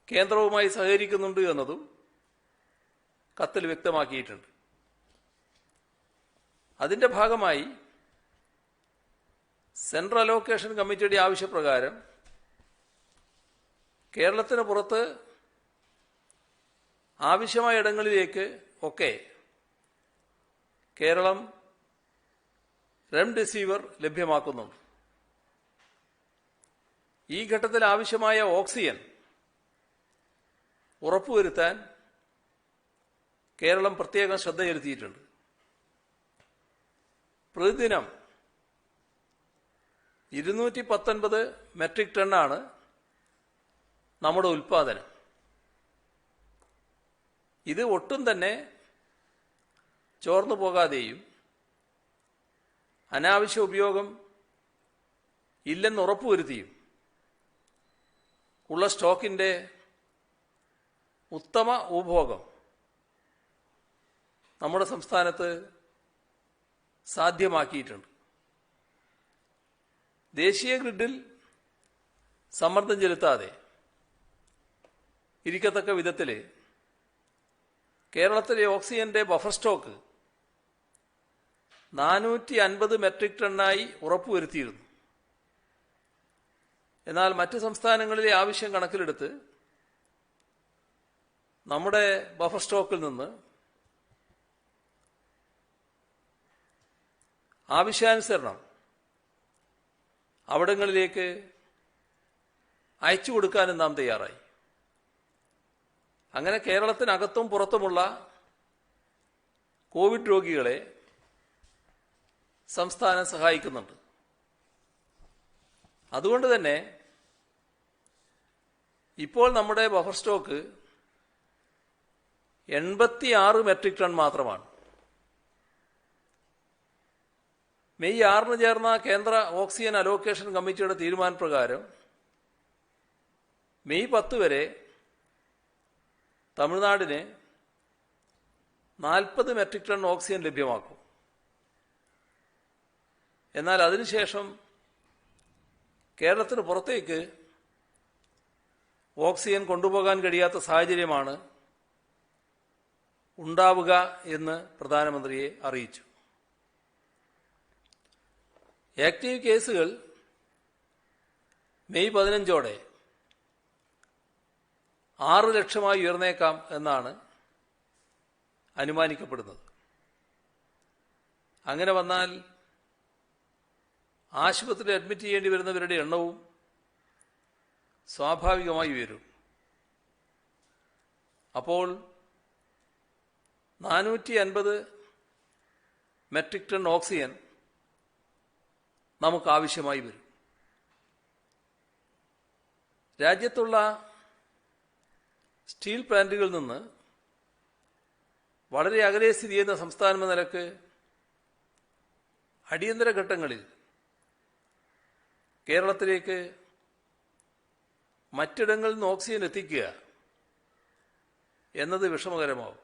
കേന്ദ്രവുമായി സഹകരിക്കുന്നുണ്ട് എന്നതും കത്തിൽ വ്യക്തമാക്കിയിട്ടുണ്ട്. അതിന്റെ ഭാഗമായി സെൻട്രൽ അലോക്കേഷൻ കമ്മിറ്റിയുടെ ആവശ്യപ്രകാരം കേരളത്തിന് പുറത്ത് ആവശ്യമായ ഇടങ്ങളിലേക്ക് ഒക്കെ കേരളം റെംഡെസിവിർ ലഭ്യമാക്കുന്നുണ്ട്. ഈ ഘട്ടത്തിൽ ആവശ്യമായ ഓക്സിജൻ ഉറപ്പുവരുത്താൻ കേരളം പ്രത്യേകം ശ്രദ്ധ ചെലുത്തിയിട്ടുണ്ട്. പ്രതിദിനം 219 മെട്രിക് ടണ്ണാണ് നമ്മുടെ ഉൽപ്പാദനം. ഇത് ഒട്ടും തന്നെ ചോർന്നു പോകാതെയും അനാവശ്യ ഉപയോഗം ഇല്ലെന്ന് ഉറപ്പുവരുത്തിയും ഉള്ള സ്റ്റോക്കിന്റെ ഉത്തമ ഉപഭോഗം നമ്മുടെ സംസ്ഥാനത്ത് സാധ്യമാക്കിയിട്ടുണ്ട്. ദേശീയ ഗ്രിഡിൽ സമ്മർദ്ദം ചെലുത്താതെ ഇരിക്കത്തക്ക വിധത്തിൽ കേരളത്തിലെ ഓക്സിജന്റെ ബഫർ സ്റ്റോക്ക് 450 മെട്രിക് ടണ്ണായി ഉറപ്പുവരുത്തിയിരുന്നു. എന്നാൽ മറ്റ് സംസ്ഥാനങ്ങളിലെ ആവശ്യം കണക്കിലെടുത്ത് നമ്മുടെ ബഫർ സ്റ്റോക്കിൽ നിന്ന് ആവശ്യാനുസരണം അവിടങ്ങളിലേക്ക് അയച്ചു കൊടുക്കാനും നാം തയ്യാറായി. അങ്ങനെ കേരളത്തിനകത്തും പുറത്തുമുള്ള കോവിഡ് രോഗികളെ സംസ്ഥാനം സഹായിക്കുന്നുണ്ട്. അതുകൊണ്ട് തന്നെ ഇപ്പോൾ നമ്മുടെ ബഫർ സ്റ്റോക്ക് 86 മെട്രിക് ടൺ മാത്രമാണ്. മെയ് 6 ചേർന്ന കേന്ദ്ര ഓക്സിജൻ അലോക്കേഷൻ കമ്മിറ്റിയുടെ തീരുമാനപ്രകാരം മെയ് 10 വരെ തമിഴ്നാടിന് 40 മെട്രിക് ടൺ ഓക്സിജൻ ലഭ്യമാക്കും. എന്നാൽ അതിനുശേഷം കേരളത്തിന് പുറത്തേക്ക് ഓക്സിജൻ കൊണ്ടുപോകാൻ കഴിയാത്ത സാഹചര്യമാണ് ഉണ്ടാവുക എന്ന് പ്രധാനമന്ത്രിയെ അറിയിച്ചു. ആക്റ്റീവ് കേസുകൾ മെയ് 15ഓടെ 6 ലക്ഷമായി ഉയർന്നേക്കാം എന്നാണ് അനുമാനിക്കപ്പെടുന്നത്. അങ്ങനെ വന്നാൽ ആശുപത്രിയിൽ അഡ്മിറ്റ് ചെയ്യേണ്ടി വരുന്നവരുടെ എണ്ണവും സ്വാഭാവികമായി ഉയരും. അപ്പോൾ 450 മെട്രിക് ടൺ ഓക്സിജൻ നമുക്ക് ആവശ്യമായി വരും. രാജ്യത്തുള്ള സ്റ്റീൽ പ്ലാന്റുകളിൽ നിന്ന് വളരെ അകലെ സ്ഥിതി ചെയ്യുന്ന സംസ്ഥാനം എന്ന നിലക്ക് അടിയന്തര ഘട്ടങ്ങളിൽ കേരളത്തിലേക്ക് മറ്റിടങ്ങളിൽ നിന്ന് ഓക്സിജൻ എത്തിക്കുക എന്നത് വിഷമകരമാവും.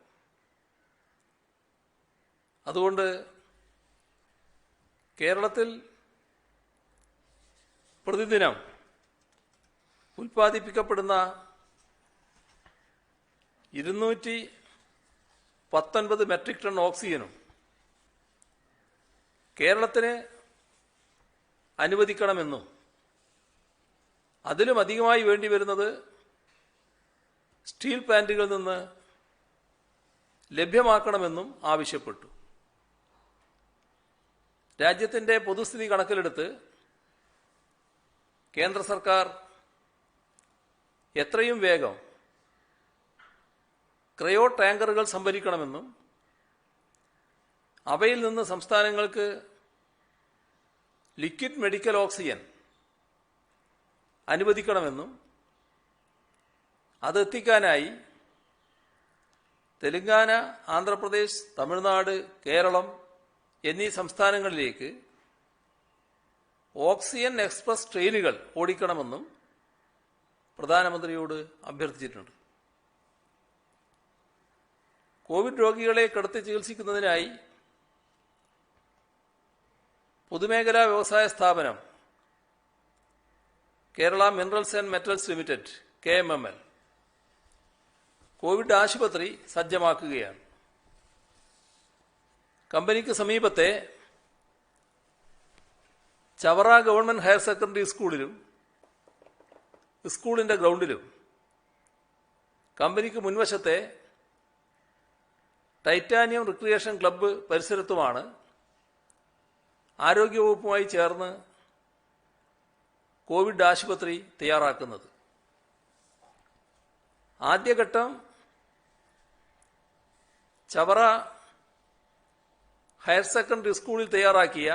അതുകൊണ്ട് കേരളത്തിൽ പ്രതിദിനം ഉൽപ്പാദിപ്പിക്കപ്പെടുന്ന 219 മെട്രിക് ടൺ ഓക്സിജനും കേരളത്തിന് അനുവദിക്കണമെന്നും അതിലും അധികമായി വേണ്ടി വരുന്നത് സ്റ്റീൽ പ്ലാന്റുകളിൽ നിന്ന് ലഭ്യമാക്കണമെന്നും ആവശ്യപ്പെട്ടു. രാജ്യത്തിന്റെ പൊതുസ്ഥിതി കണക്കിലെടുത്ത് കേന്ദ്ര സർക്കാർ എത്രയും വേഗം ക്രയോ ടാങ്കറുകൾ സംഭരിക്കണമെന്നും അവയിൽ നിന്ന് സംസ്ഥാനങ്ങൾക്ക് ലിക്വിഡ് മെഡിക്കൽ ഓക്സിജൻ അനുവദിക്കണമെന്നും അതെത്തിക്കാനായി തെലങ്കാന, ആന്ധ്രാപ്രദേശ്, തമിഴ്നാട്, കേരളം എന്നീ സംസ്ഥാനങ്ങളിലേക്ക് ഓക്സിജൻ എക്സ്പ്രസ് ട്രെയിനുകൾ ഓടിക്കണമെന്നും പ്രധാനമന്ത്രിയോട് അഭ്യർത്ഥിച്ചിട്ടുണ്ട്. കോവിഡ് രോഗികളെ കിടത്തി ചികിത്സിക്കുന്നതിനായി പൊതുമേഖലാ വ്യവസായ സ്ഥാപനം Kerala minerals and metals limited KMML Covid ആശുപത്രി സജ്ജമാക്കുകയാണ്. കമ്പനിക്ക് സമീപത്തെ ചവറ ഗവൺമെന്റ് ഹയർ സെക്കൻഡറി സ്കൂളിലും സ്കൂളിന്റെ ഗ്രൗണ്ടിലും കമ്പനിക്ക് മുൻവശത്തെ ടൈറ്റാനിയം റിക്രിയേഷൻ ക്ലബ്ബ് പരിസരത്തുമാണ് ആരോഗ്യവകുപ്പുമായി ചേർന്ന് കോവിഡ് ആശുപത്രി തയ്യാറാക്കുന്നത്. ആദ്യഘട്ടം ചവറ ഹയർ സെക്കൻഡറി സ്കൂളിൽ തയ്യാറാക്കിയ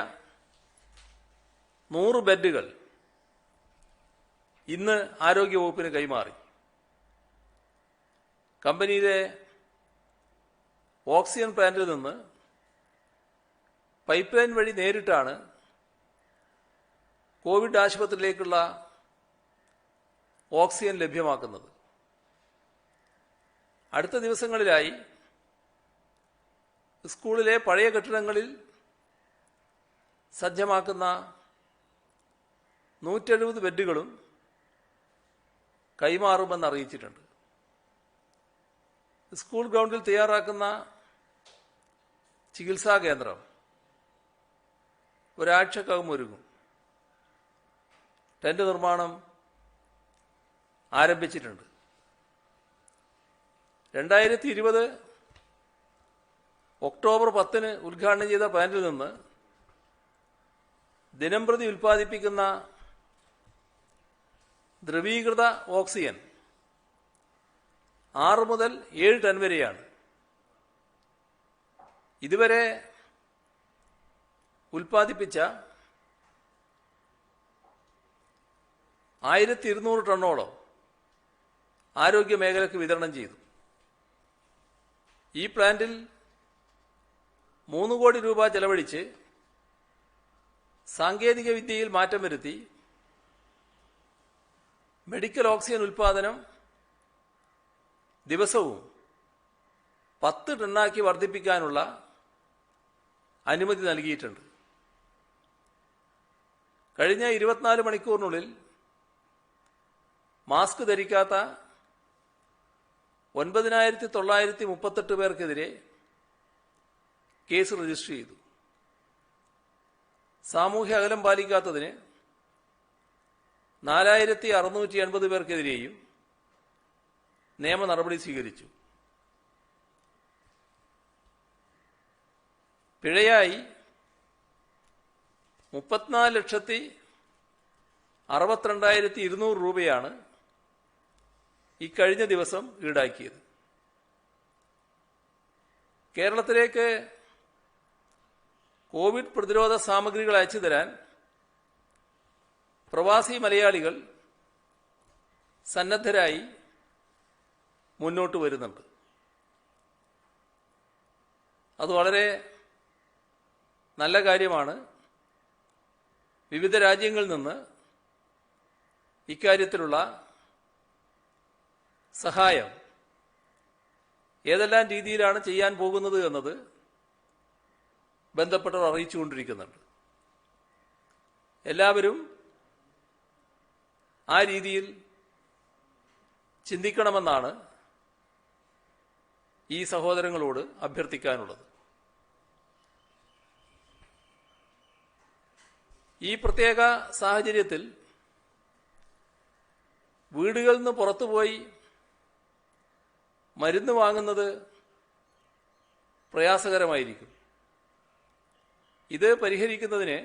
100 ബെഡുകൾ ഇന്ന് ആരോഗ്യവകുപ്പിന് കൈമാറി. കമ്പനിയിലെ ഓക്സിജൻ പ്ലാന്റിൽ നിന്ന് പൈപ്പ് ലൈൻ വഴി നേരിട്ടാണ് കോവിഡ് ആശുപത്രിയിലേക്കുള്ള ഓക്സിജൻ ലഭ്യമാക്കുന്നത്. അടുത്ത ദിവസങ്ങളിലായി സ്കൂളിലെ പഴയ കെട്ടിടങ്ങളിൽ സജ്ജമാക്കുന്ന 170 ബെഡുകളും കൈമാറുമെന്ന് അറിയിച്ചിട്ടുണ്ട്. സ്കൂൾ ഗ്രൗണ്ടിൽ തയ്യാറാക്കുന്ന ചികിത്സാ കേന്ദ്രം ഒരാഴ്ചക്കകം ഒരുങ്ങും. ടെന്റ് നിർമ്മാണം ആരംഭിച്ചിട്ടുണ്ട്. 2020 ഒക്ടോബർ 10 ഉദ്ഘാടനം ചെയ്ത പ്ലാന്റിൽ നിന്ന് ദിനംപ്രതി ഉൽപ്പാദിപ്പിക്കുന്ന ദ്രവീകൃത ഓക്സിജൻ 6 മുതൽ 7 ടൺ വരെയാണ്. ഇതുവരെ ഉൽപ്പാദിപ്പിച്ച 1200 ടണ്ണോളം ആരോഗ്യ മേഖലയ്ക്ക് വിതരണം ചെയ്തു. ഈ പ്ലാന്റിൽ 3 കോടി രൂപ ചെലവഴിച്ച് സാങ്കേതിക വിദ്യയിൽ മാറ്റം വരുത്തി മെഡിക്കൽ ഓക്സിജൻ ഉൽപ്പാദനം ദിവസവും 10 ടണ്ണാക്കി വർദ്ധിപ്പിക്കാനുള്ള അനുമതി നൽകിയിട്ടുണ്ട്. കഴിഞ്ഞ 24 മണിക്കൂറിനുള്ളിൽ മാസ്ക് ധരിക്കാത്ത 9,938 പേർക്കെതിരെ കേസ് രജിസ്റ്റർ ചെയ്തു. സാമൂഹ്യ അകലം പാലിക്കാത്തതിന് 4,680 പേർക്കെതിരെയും നിയമ നടപടി സ്വീകരിച്ചു. പിഴയായി 34,62,200 രൂപയാണ് ഇക്കഴിഞ്ഞ ദിവസം ഈടാക്കിയത്. കേരളത്തിലേക്ക് കോവിഡ് പ്രതിരോധ സാമഗ്രികൾ അയച്ചു തരാൻ പ്രവാസി മലയാളികൾ സന്നദ്ധരായി മുന്നോട്ട് വരുന്നുണ്ട്. അത് വളരെ നല്ല കാര്യമാണ്. വിവിധ രാജ്യങ്ങളിൽ നിന്ന് ഇക്കാര്യത്തിലുള്ള സഹായം ഏതെല്ലാം രീതിയിലാണ് ചെയ്യാൻ പോകുന്നത് എന്നത് ബന്ധപ്പെട്ടവർ അറിയിച്ചുകൊണ്ടിരിക്കുന്നുണ്ട്. എല്ലാവരും ആ രീതിയിൽ ചിന്തിക്കണമെന്നാണ് ഈ സഹോദരങ്ങളോട് അഭ്യർത്ഥിക്കാനുള്ളത്. ഈ പ്രത്യേക സാഹചര്യത്തിൽ വീടുകളിൽ നിന്ന് പുറത്തുപോയി മരുന്ന് വാങ്ങുന്നത് പ്രയാസകരമായിരിക്കും. ഇത് പരിഹരിക്കുന്നതിന്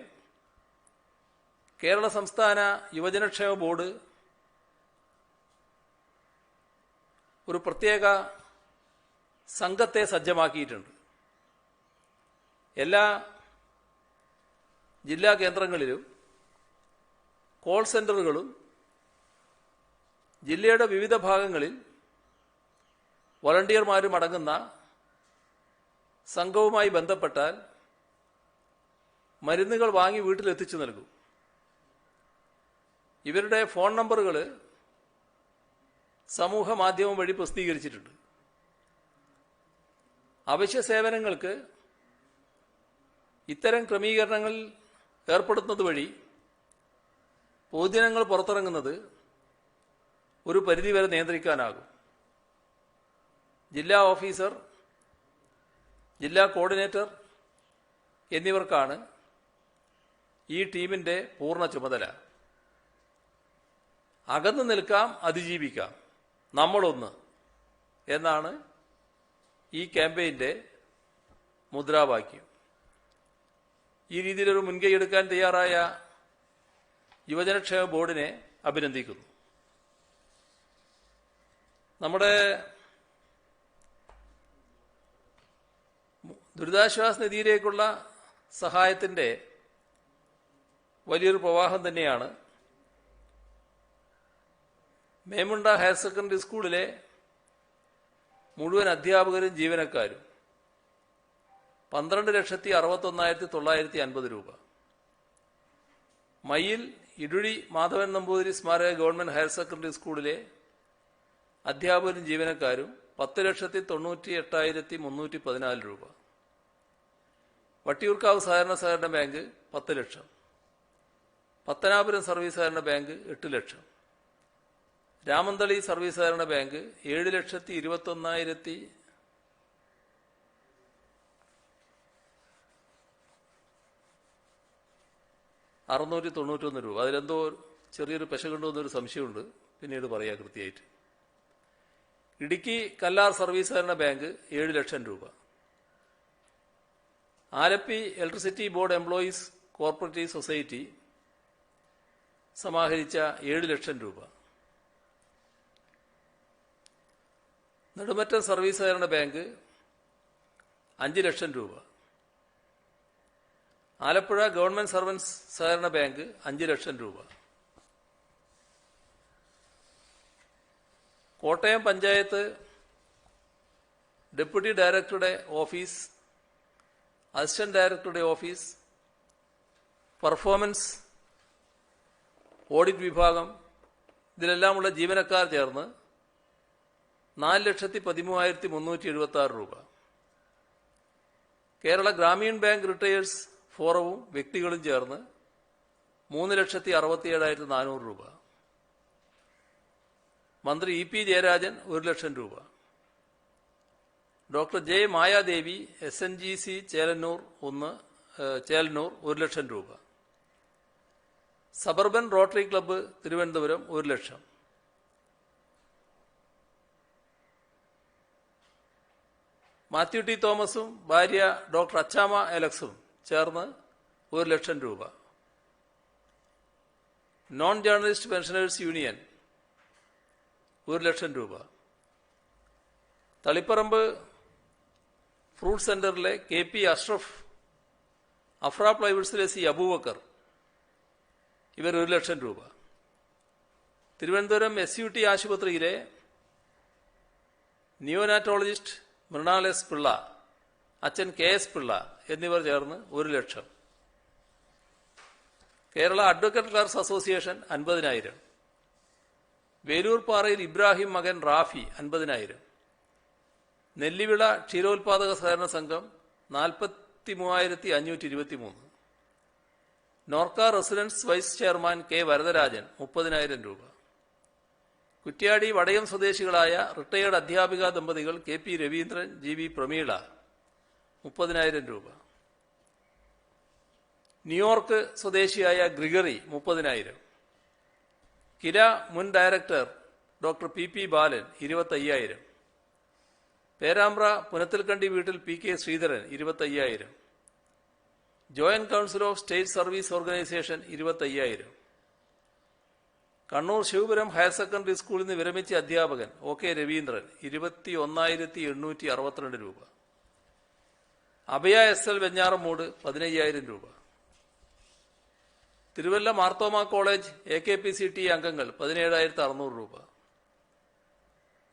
കേരള സംസ്ഥാന യുവജനക്ഷേമ ബോർഡ് ഒരു പ്രത്യേക സംഘത്തെ സജ്ജമാക്കിയിട്ടുണ്ട്. എല്ലാ ജില്ലാ കേന്ദ്രങ്ങളിലും കോൾ സെന്ററുകളും ജില്ലയുടെ വിവിധ ഭാഗങ്ങളിൽ വോളണ്ടിയർമാരും അടങ്ങുന്ന സംഘവുമായി ബന്ധപ്പെട്ടാൽ മരുന്നുകൾ വാങ്ങി വീട്ടിലെത്തിച്ചു നൽകും. ഇവരുടെ ഫോൺ നമ്പറുകൾ സമൂഹ മാധ്യമം വഴി പ്രസിദ്ധീകരിച്ചിട്ടുണ്ട്. അവശ്യ സേവനങ്ങൾക്ക് ഇത്തരം ക്രമീകരണങ്ങളിൽ ഏർപ്പെടുത്തുന്നത് വഴി പൊതുജനങ്ങൾ പുറത്തിറങ്ങുന്നത് ഒരു പരിധിവരെ നിയന്ത്രിക്കാനാകും. ജില്ലാ ഓഫീസർ, ജില്ലാ കോർഡിനേറ്റർ എന്നിവർക്കാണ് ഈ ടീമിന്റെ പൂർണ്ണ ചുമതല. അകന്നു നിൽക്കാം, അതിജീവിക്കാം, നമ്മളൊന്ന് എന്നാണ് ഈ ക്യാമ്പയിന്റെ മുദ്രാവാക്യം. ഈ രീതിയിലൊരു മുൻകൈയെടുക്കാൻ തയ്യാറായ യുവജനക്ഷേമ ബോർഡിനെ അഭിനന്ദിക്കുന്നു. നമ്മുടെ ദുരിതാശ്വാസ നിധിയിലേക്കുള്ള സഹായത്തിന്റെ വലിയൊരു പ്രവാഹം തന്നെയാണ് മേമുണ്ട ഹയർ സെക്കൻഡറി സ്കൂളിലെ മുഴുവൻ അധ്യാപകരും ജീവനക്കാരും 12,61,950 രൂപ. മയ്യിൽ ഇടുഴി മാധവൻ നമ്പൂതിരി സ്മാരക ഗവൺമെന്റ് ഹയർ സെക്കൻഡറി സ്കൂളിലെ അധ്യാപകരും ജീവനക്കാരും 10,98,314 രൂപ. വട്ടിയൂർക്കാവ് സഹകരണ ബാങ്ക് 10 ലക്ഷം, പത്തനാപുരം സർവീസ് സഹകരണ ബാങ്ക് 8 ലക്ഷം, രാമന്തളി സർവീസ് സഹകരണ ബാങ്ക് 7,21,691 രൂപ. അതിലെന്തോ ചെറിയൊരു പെശകുണ്ടോന്നൊരു സംശയമുണ്ട്, പിന്നീട് പറയാം കൃത്യമായിട്ട്. ഇടുക്കി കല്ലാർ സർവീസ് സഹകരണ ബാങ്ക് 7 ലക്ഷം രൂപ. Alleppey electricity board employees cooperative society സമാഹരിച്ച 7 ലക്ഷം രൂപ. നെടുമറ്റം സർവീസ് സഹകരണ ബാങ്ക് 5 ലക്ഷം രൂപ. ആലപ്പുഴ ഗവൺമെന്റ് സർവൻസ് സഹകരണ ബാങ്ക് 5 ലക്ഷം രൂപ. കോട്ടയം പഞ്ചായത്ത് ഡെപ്യൂട്ടി ഡയറക്ടറുടെ ഓഫീസ്, അസിസ്റ്റന്റ് ഡയറക്ടറുടെ ഓഫീസ്, പെർഫോമൻസ് ഓഡിറ്റ് വിഭാഗം, ഇതിലെല്ലാമുള്ള ജീവനക്കാർ ചേർന്ന് 4,13,376 രൂപ. കേരള ഗ്രാമീൺ ബാങ്ക് റിട്ടയേഴ്സ് ഫോറവും വ്യക്തികളും ചേർന്ന് 3,67,400 രൂപ. മന്ത്രി ഇ പി ജയരാജൻ 1 ലക്ഷം രൂപ. Doctor J Mayadevi SNGC Chelannur 1 lakh രൂപ. Suburban rotary club Thiruvananthapuram 1 lakh. Mathew T തോമസും ഭാര്യ ഡോക്ടർ അച്ചാമ എലക്സും ചേർന്ന് 1 ലക്ഷം രൂപ. Non journalist pensioners union 1 lakh രൂപ. തളിപ്പറമ്പ് ഫ്രൂട്ട് സെന്ററിലെ KP അഷ്റഫ്, അഫ്ര പ്ലൈവുഡ്സിലെ C അബൂബക്കർ, ഇവർ 1 ലക്ഷം രൂപ. തിരുവനന്തപുരം SUT ആശുപത്രിയിലെ നിയോനാറ്റോളജിസ്റ്റ് മൃണാൽ S പിള്ള, അച്ഛൻ KS പിള്ള എന്നിവർ ചേർന്ന് 1 lakh. Kerala advocate clerks association 50,000. വേലൂർപ്പാറയിൽ ഇബ്രാഹിം മകൻ റാഫി 50,000. നെല്ലിവിള ക്ഷീരോത്പാദക സഹകരണ സംഘം 43,523. NORKA resident vice chairman K Varadarajan 30,000 രൂപ. കുറ്റ്യാടി വടയം സ്വദേശികളായ റിട്ടയേർഡ് അധ്യാപിക ദമ്പതികൾ KP രവീന്ദ്രൻ, GV പ്രമീള 30,000 രൂപ. ന്യൂയോർക്ക് സ്വദേശിയായ ഗ്രിഗറി 30,000. കില മുൻ ഡയറക്ടർ ഡോക്ടർ PP ബാലൻ 25,000. പേരാമ്പ്ര പുനത്തിൽക്കണ്ടി വീട്ടിൽ PK Sreedharan 25,000. Joint council of state service organisation 25,000. Kannur Sivapuram higher secondary സ്കൂളിൽ നിന്ന് വിരമിച്ച അധ്യാപകൻ OK രവീന്ദ്രൻ 21,862 രൂപ. അഭയ SL വെഞ്ഞാറമൂട് 15,000 രൂപ. തിരുവല്ല മാർത്തോമ കോളേജ് AKPCT അംഗങ്ങൾ 17,600 രൂപ.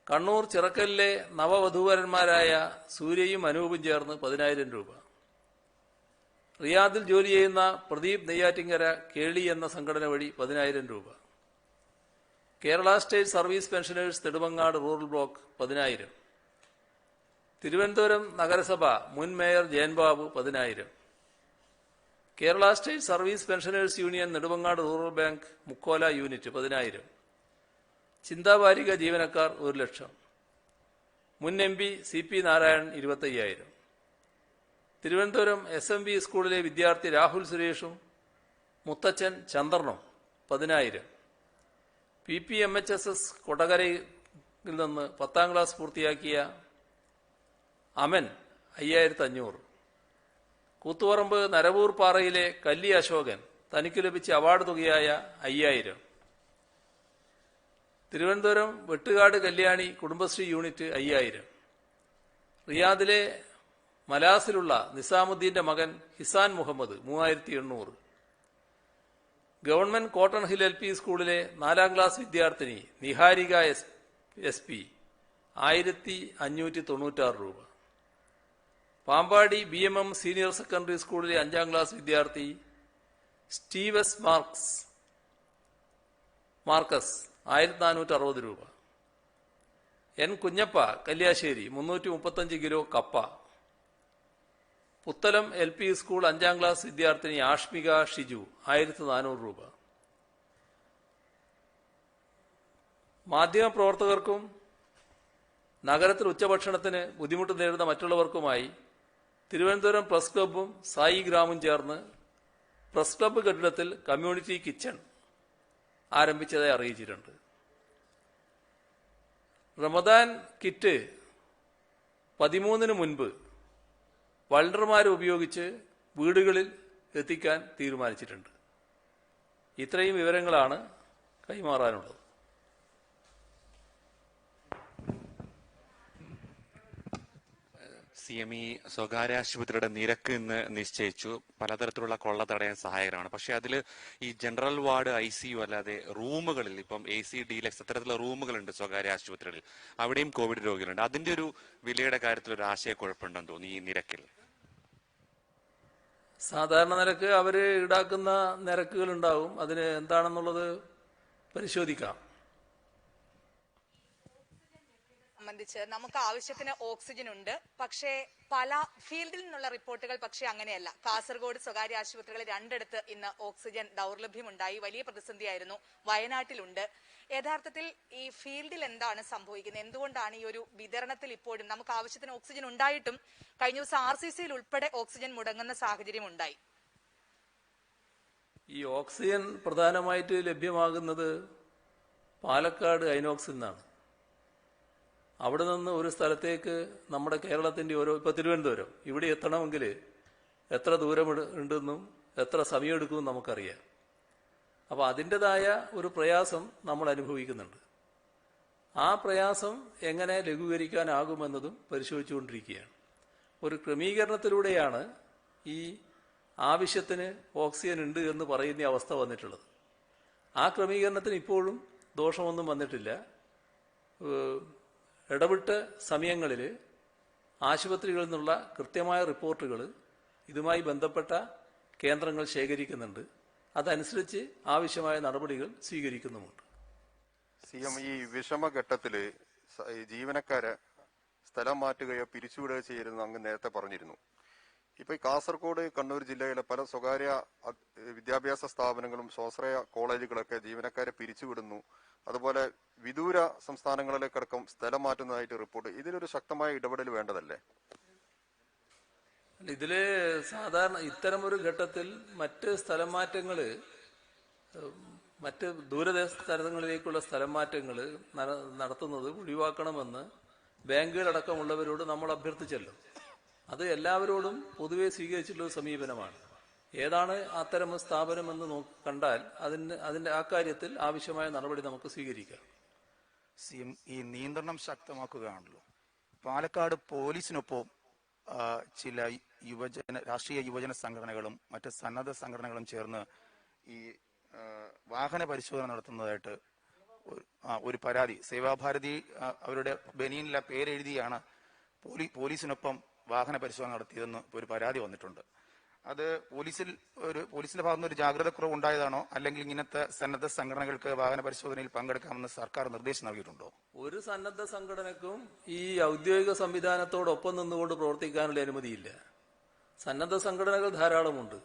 കണ്ണൂർ ചിറക്കലിലെ നവവധൂവരന്മാരായ സൂര്യയും അനൂപും ചേർന്ന് 10,000 രൂപ. റിയാദിൽ ജോലി ചെയ്യുന്ന പ്രദീപ് നെയ്യാറ്റിങ്കര കേളി എന്ന സംഘടന വഴി 10,000 രൂപ. Kerala state service pensioners Nedumangad rural block 10,000. Thiruvananthapuram നഗരസഭ മുൻ mayor Jayan Babu 10,000. Kerala state service pensioners union Nedumangad rural bank Mukkola unit 10,000. ചിന്താവാരിക ജീവനക്കാർ 1 ലക്ഷം. മുൻ MP CP Narayanan 25,000. Thiruvananthapuram SMB സ്കൂളിലെ വിദ്യാർത്ഥി രാഹുൽ സുരേഷും മുത്തച്ഛൻ ചന്ദ്രനും 10,000. PPMHSS കൊടകരയിൽ നിന്ന് 10ാം ക്ലാസ് പൂർത്തിയാക്കിയ അമൻ 5,500. കൂത്തുപറമ്പ് നരവൂർ പാറയിലെ കല്ലി അശോകൻ തനിക്ക് ലഭിച്ച അവാർഡ് തുകയായ 5,000. തിരുവനന്തപുരം വെട്ടുകാട് കല്യാണി കുടുംബശ്രീ യൂണിറ്റ് 5,000. റിയാദിലെ മലാസിലുള്ള നിസാമുദ്ദീന്റെ മകൻ Hisan Muhammad 3,800. Government Cotton Hill LP സ്കൂളിലെ 4ാം ക്ലാസ് വിദ്യാർത്ഥിനി നിഹാരിക SP 1,596 രൂപ. പാമ്പാടി BMM സീനിയർ സെക്കൻഡറി സ്കൂളിലെ 5ാം ക്ലാസ് വിദ്യാർത്ഥി സ്റ്റീവസ് മാർക്കസ് 1,460 രൂപ. N കുഞ്ഞപ്പ കല്യാശ്ശേരി 335 കിലോ കപ്പ. പുത്തലം LP സ്കൂൾ 5ാം ക്ലാസ് വിദ്യാർത്ഥിനി ആഷ്മിക ഷിജു 1,400 രൂപ. മാധ്യമപ്രവർത്തകർക്കും നഗരത്തിൽ ഉച്ചഭക്ഷണത്തിന് ബുദ്ധിമുട്ട് നേരിടുന്ന മറ്റുള്ളവർക്കുമായി തിരുവനന്തപുരം പ്രസ് ക്ലബ്ബും സായി ഗ്രാമും ചേർന്ന് പ്രസ് ക്ലബ്ബ് കെട്ടിടത്തിൽ കമ്മ്യൂണിറ്റി കിച്ചൺ ആരംഭിച്ചതായി അറിയിച്ചിട്ടുണ്ട്. റമദാൻ കിറ്റ് 13-ന് മുൻപ് വളണ്ടർമാരെ ഉപയോഗിച്ച് വീടുകളിൽ എത്തിക്കാൻ തീരുമാനിച്ചിട്ടുണ്ട്. ഇത്രയും വിവരങ്ങളാണ് കൈമാറാനുള്ളത്. CM സ്വകാര്യ ആശുപത്രിയുടെ നിരക്ക് ഇന്ന് നിശ്ചയിച്ചു. പലതരത്തിലുള്ള കൊള്ള തടയാൻ സഹായകരമാണ്. പക്ഷെ അതിൽ ഈ ജനറൽ വാർഡ്, ICU അല്ലാതെ റൂമുകളിൽ ഇപ്പം AC, ഡീലക്സ് അത്തരത്തിലുള്ള റൂമുകളുണ്ട് സ്വകാര്യ ആശുപത്രികളിൽ. അവിടെയും കോവിഡ് രോഗികളുണ്ട്. അതിന്റെ ഒരു വിലയുടെ കാര്യത്തിൽ ഒരു ആശയക്കുഴപ്പമുണ്ടെന്ന് തോന്നി ഈ നിരക്കിൽ. സാധാരണ നിരക്ക് അവർ ഈടാക്കുന്ന നിരക്കുകൾ ഉണ്ടാവും. അതിന് എന്താണെന്നുള്ളത് പരിശോധിക്കാം. സംബന്ധിച്ച് നമുക്ക് ആവശ്യത്തിന് ഓക്സിജൻ ഉണ്ട്. പക്ഷേ പല ഫീൽഡിൽ നിന്നുള്ള റിപ്പോർട്ടുകൾ പക്ഷേ അങ്ങനെയല്ല. കാസർഗോഡ് സ്വകാര്യ ആശുപത്രികളിൽ 2 ഇന്ന് ഓക്സിജൻ ദൗർലഭ്യമുണ്ടായി. വലിയ പ്രതിസന്ധിയായിരുന്നു. വയനാട്ടിലുണ്ട്. യഥാർത്ഥത്തിൽ ഈ ഫീൽഡിൽ എന്താണ് സംഭവിക്കുന്നത്? എന്തുകൊണ്ടാണ് ഈ ഒരു വിതരണത്തിൽ ഇപ്പോഴും നമുക്ക് ആവശ്യത്തിന് ഓക്സിജൻ ഉണ്ടായിട്ടും കഴിഞ്ഞ ദിവസം RCCയിൽ ഉൾപ്പെടെ ഓക്സിജൻ മുടങ്ങുന്ന സാഹചര്യം ഉണ്ടായി? ഈ ഓക്സിജൻ പ്രധാനമായിട്ട് ലഭ്യമാകുന്നത് പാലക്കാട് ഐനോക്സിൽ നിന്നാണ്. അവിടെ നിന്ന് ഒരു സ്ഥലത്തേക്ക് നമ്മുടെ കേരളത്തിൻ്റെ ഇപ്പോൾ തിരുവനന്തപുരം ഇവിടെ എത്തണമെങ്കിൽ എത്ര ദൂരം ഉണ്ടെന്നും എത്ര സമയമെടുക്കുമെന്നും നമുക്കറിയാം. അപ്പോൾ അതിൻ്റെതായ ഒരു പ്രയാസം നമ്മൾ അനുഭവിക്കുന്നുണ്ട്. ആ പ്രയാസം എങ്ങനെ ലഘൂകരിക്കാനാകുമെന്നതും പരിശോധിച്ചുകൊണ്ടിരിക്കുകയാണ്. ഒരു ക്രമീകരണത്തിലൂടെയാണ് ഈ ആവശ്യത്തിന് ഓക്സിജൻ ഉണ്ട് എന്ന് പറയുന്ന അവസ്ഥ വന്നിട്ടുള്ളത്. ആ ക്രമീകരണത്തിന് ഇപ്പോഴും ദോഷമൊന്നും വന്നിട്ടില്ല. ഇടവിട്ട സമയങ്ങളിൽ ആശുപത്രികളിൽ നിന്നുള്ള കൃത്യമായ റിപ്പോർട്ടുകൾ ഇതുമായി ബന്ധപ്പെട്ട കേന്ദ്രങ്ങൾ ശേഖരിക്കുന്നുണ്ട്. അതനുസരിച്ച് ആവശ്യമായ നടപടികൾ സ്വീകരിക്കുന്നുമുണ്ട്. CM ഈ വിഷമഘട്ടത്തിൽ ജീവനക്കാരെ സ്ഥലം മാറ്റുകയോ പിരിച്ചുവിടുകയോ ചെയ്യരുതെന്ന് അങ്ങ് നേരത്തെ പറഞ്ഞിരുന്നു. ഇപ്പൊ ഈ കാസർഗോഡ്, കണ്ണൂർ ജില്ലയിലെ പല സ്വകാര്യ വിദ്യാഭ്യാസ സ്ഥാപനങ്ങളും സ്വാശ്രയ കോളേജുകളൊക്കെ ജീവനക്കാരെ പിരിച്ചുവിടുന്നു. അതുപോലെ വിദൂര സംസ്ഥാനങ്ങളിലേക്കടക്കം സ്ഥലം മാറ്റുന്നതായിട്ട് റിപ്പോർട്ട്. ഇതിലൊരു ശക്തമായ ഇടപെടൽ വേണ്ടതല്ലേ? ഇതില് സാധാരണ ഇത്തരമൊരു ഘട്ടത്തിൽ മറ്റ് സ്ഥലം മാറ്റങ്ങൾ, മറ്റ് ദൂരദേശ സ്ഥലങ്ങളിലേക്കുള്ള സ്ഥലം മാറ്റങ്ങൾ നടത്തുന്നത് ഒഴിവാക്കണമെന്ന് ബാങ്കുകളടക്കമുള്ളവരോട് നമ്മൾ അഭ്യർത്ഥിച്ചല്ലോ. അത് എല്ലാവരോടും പൊതുവെ സ്വീകരിച്ചിട്ടുള്ള ഒരു സമീപനമാണ്. ഏതാണ് അത്തരം സ്ഥാപനമെന്ന് കണ്ടാൽ അതിന്റെ ആ കാര്യത്തിൽ ആവശ്യമായ നടപടി നമുക്ക് സ്വീകരിക്കാം. CM ഈ നിയന്ത്രണം ശക്തമാക്കുകയാണല്ലോ. പാലക്കാട് പോലീസിനൊപ്പം ചില രാഷ്ട്രീയ യുവജന സംഘടനകളും മറ്റ് സന്നദ്ധ സംഘടനകളും ചേർന്ന് ഈ വാഹന പരിശോധന നടത്തുന്നതായിട്ട് ഒരു പരാതി. സേവാഭാരതി അവരുടെ ബനിയനിലെ പേരെഴുതിയാണ് പോലീസിനൊപ്പം വാഹന പരിശോധന നടത്തിയതെന്ന് ഒരു പരാതി വന്നിട്ടുണ്ട്. അത് പോലീസിന്റെ ഭാഗത്തുനിന്ന് ഒരു ജാഗ്രത കുറവ് ഉണ്ടായതാണോ, അല്ലെങ്കിൽ ഇങ്ങനത്തെ സന്നദ്ധ സംഘടനകൾക്ക് വാഹന പരിശോധനയിൽ പങ്കെടുക്കാമെന്ന് സർക്കാർ നിർദ്ദേശം നൽകിയിട്ടുണ്ടോ? ഒരു സന്നദ്ധ സംഘടനക്കും ഈ ഔദ്യോഗിക സംവിധാനത്തോടൊപ്പം നിന്നുകൊണ്ട് പ്രവർത്തിക്കാനുള്ള അനുമതിയില്ല. സന്നദ്ധ സംഘടനകൾ ധാരാളമുണ്ട്.